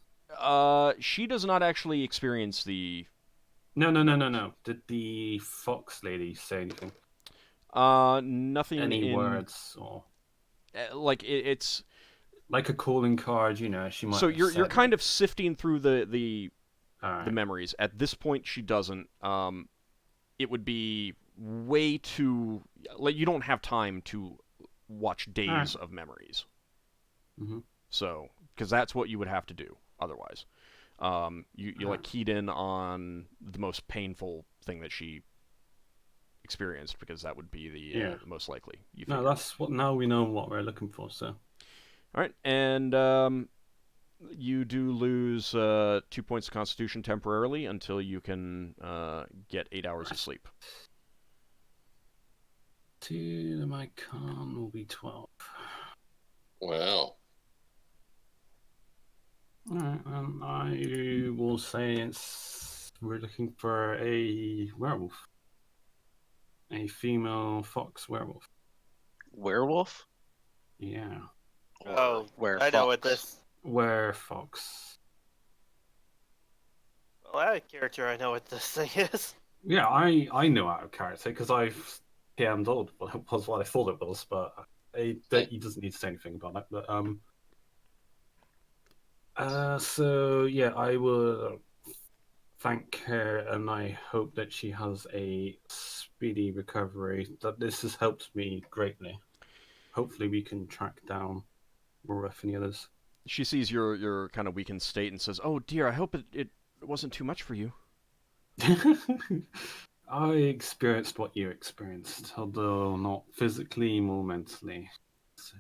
She does not actually experience the. No. Did the fox lady say anything? Nothing. Any words or like it's like a calling card, she might. So you're kind of sifting through the right. memories. At this point, she doesn't. It would be way too. Like you don't have time to watch days of memories. Mm-hmm. So, because that's what you would have to do otherwise. You like keyed in on the most painful thing that she experienced, because that would be the most likely. No, that's what. Now we know what we're looking for. So, all right, and you do lose 2 points of Constitution temporarily until you can get 8 hours of sleep. 2 my con will be 12. Wow. Alright, I will say we're looking for a werewolf. A female fox werewolf. Werewolf? Yeah. Oh, Were I know what this. Werefox. Well, out of character, I know what this thing is. Yeah, I know out of character because I've PM'd old. Well, it was what I thought it was, but he doesn't need to say anything about that. But so yeah, I will thank her, and I hope that she has a speedy recovery. That this has helped me greatly. Hopefully, we can track down more of any others. She sees your kind of weakened state and says, "Oh dear, I hope it wasn't too much for you." I experienced what you experienced, although not physically, more mentally. So...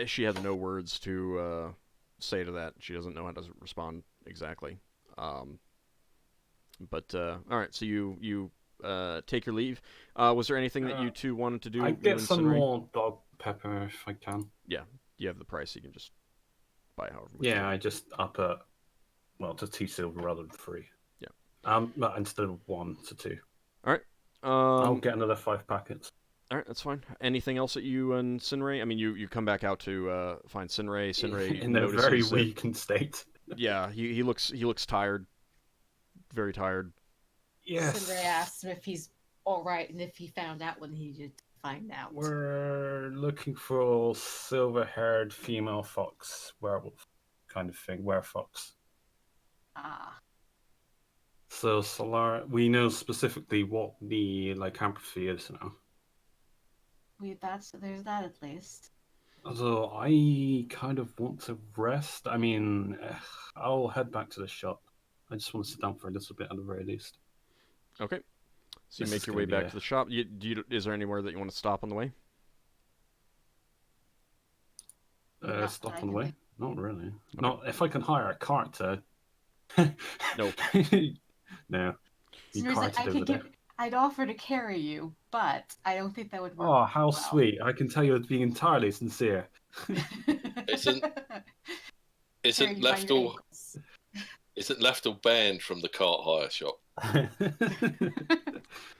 She has no words to say to that. She doesn't know how to respond exactly. But all right, so you take your leave. Was there anything that you two wanted to do? I get some more dog pepper if I can. Yeah, you have the price. You can just buy however much. Yeah, I just up it. Well, to 2 silver rather than 3. Yeah. But instead of 1 to 2. All right. I'll get another 5 packets. All right, that's fine. Anything else that you and Sinrae? I mean, you come back out to find Sinrae. Sinrae in a very weakened state. Yeah, he looks tired. Very tired. Yes. Sinrae asked him if he's all right and if he found out when he did find out. We're looking for silver-haired female fox werewolf kind of thing. Werefox. Ah. So Solar, we know specifically what the lycanthropy is now. There's that at least. So I kind of want to rest. I mean, I'll head back to the shop. I just want to sit down for a little bit at the very least. Okay. So you make your way back to the shop. Is there anywhere that you want to stop on the way? Stop on the way? Not really. Okay. Not if I can hire a character. Nope. No. I'd offer to carry you, but I don't think that would work. Oh, how sweet! I can tell you as being entirely sincere. Isn't Lafdul banned from the cart hire shop? I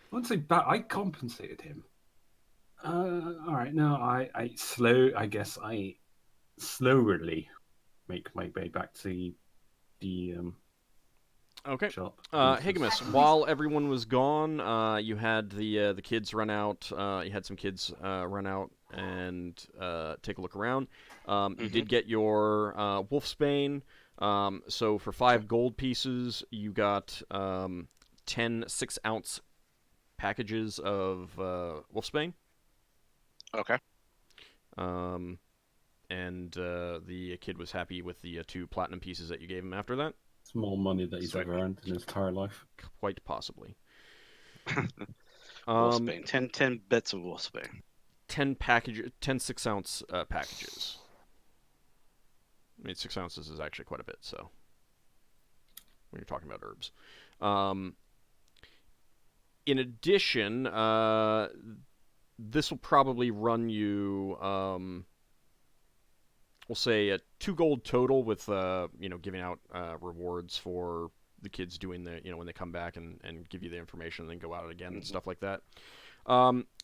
wouldn't say bad. I compensated him. All right. No, I slowly make my way back to the Okay. shop. Higgimus, while everyone was gone, you had the kids run out. You had some kids run out and take a look around. You did get your wolfsbane. So for 5 gold pieces, you got 10 6-ounce packages of wolfsbane. Okay. And the kid was happy with the 2 platinum pieces that you gave him after that. It's more money that he's ever earned in his entire life. Quite possibly. Wolfsbane. 10 bits of wolfsbane. 10 6-ounce packages. I mean, 6 ounces is actually quite a bit, so when you're talking about herbs. In addition, this will probably run you, we'll say, 2 gold total with, giving out rewards for the kids doing when they come back and give you the information and then go out again and stuff like that.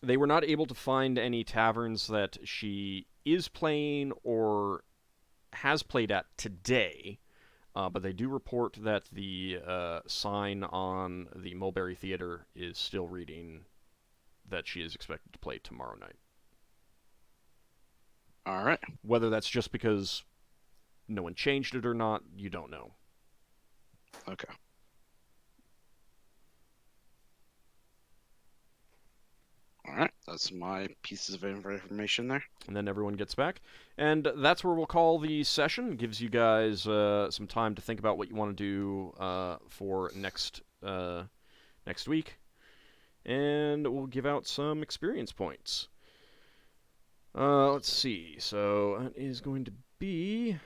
They were not able to find any taverns that she is playing or has played at today, but they do report that the sign on the Mulberry Theater is still reading that she is expected to play tomorrow night. All right. Whether that's just because no one changed it or not, you don't know. Okay. All right, that's my pieces of information there. And then everyone gets back. And that's where we'll call the session. It gives you guys some time to think about what you want to do for next week. And we'll give out some experience points. Let's see. So that is going to be...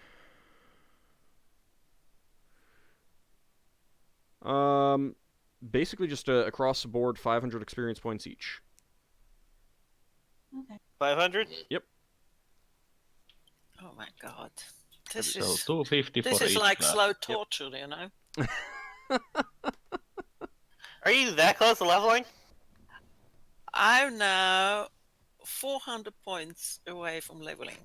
basically just across the board, 500 experience points each. Okay. 500? Yep. Oh my god. This So is 250 this for is each like class. slow torture, you know. Are you that close to leveling? I'm now 400 points away from leveling.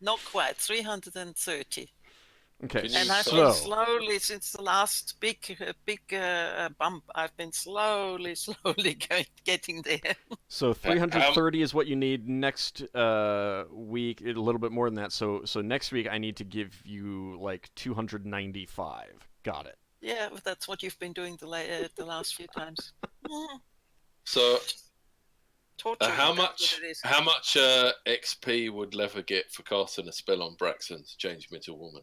Not quite, 330. Okay, And I've so... been slowly, since the last big bump, I've been slowly getting there. So 330 is what you need next week. A little bit more than that. So next week I need to give you like 295. Got it. Yeah, but that's what you've been doing the last few times. So, torture. how much XP would Lever get for casting a spell on Braxon to change him into a woman?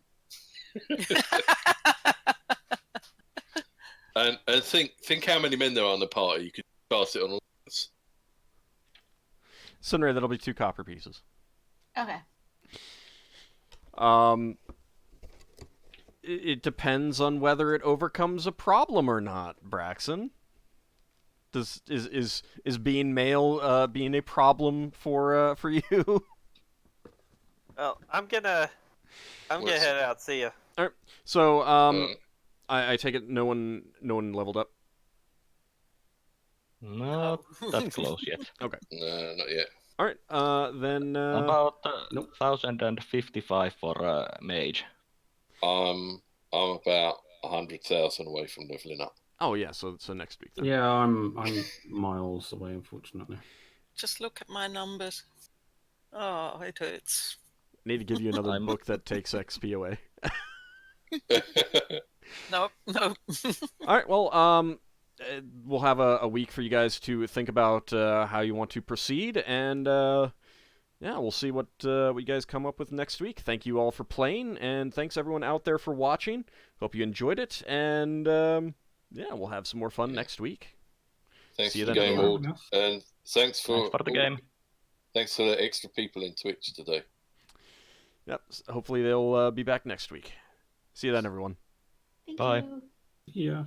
and think how many men there are on the party. You could cast it on all of us. Sinrae, that'll be 2 copper pieces. Okay. It depends on whether it overcomes a problem or not, Braxon. Is being male being a problem for you? Well, I'm gonna head out. See ya. All right. So I take it no one leveled up. Not that close yet. Okay. No, not yet. All right. Then About 1,055 for mage. I'm about 100,000 away from leveling up. Oh yeah. So next week. Then. Yeah, I'm miles away, unfortunately. Just look at my numbers. Oh, it hurts. Need to give you another book that takes XP away. No. All right. Well, we'll have a week for you guys to think about how you want to proceed, and we'll see what you guys come up with next week. Thank you all for playing, and thanks everyone out there for watching. Hope you enjoyed it, and we'll have some more fun next week. Thanks see you for the then. game, Auld, and thanks for the game. Thanks for the extra people in Twitch today. Yep. Hopefully they'll be back next week. See you then, everyone. Thank Bye. you. Yeah.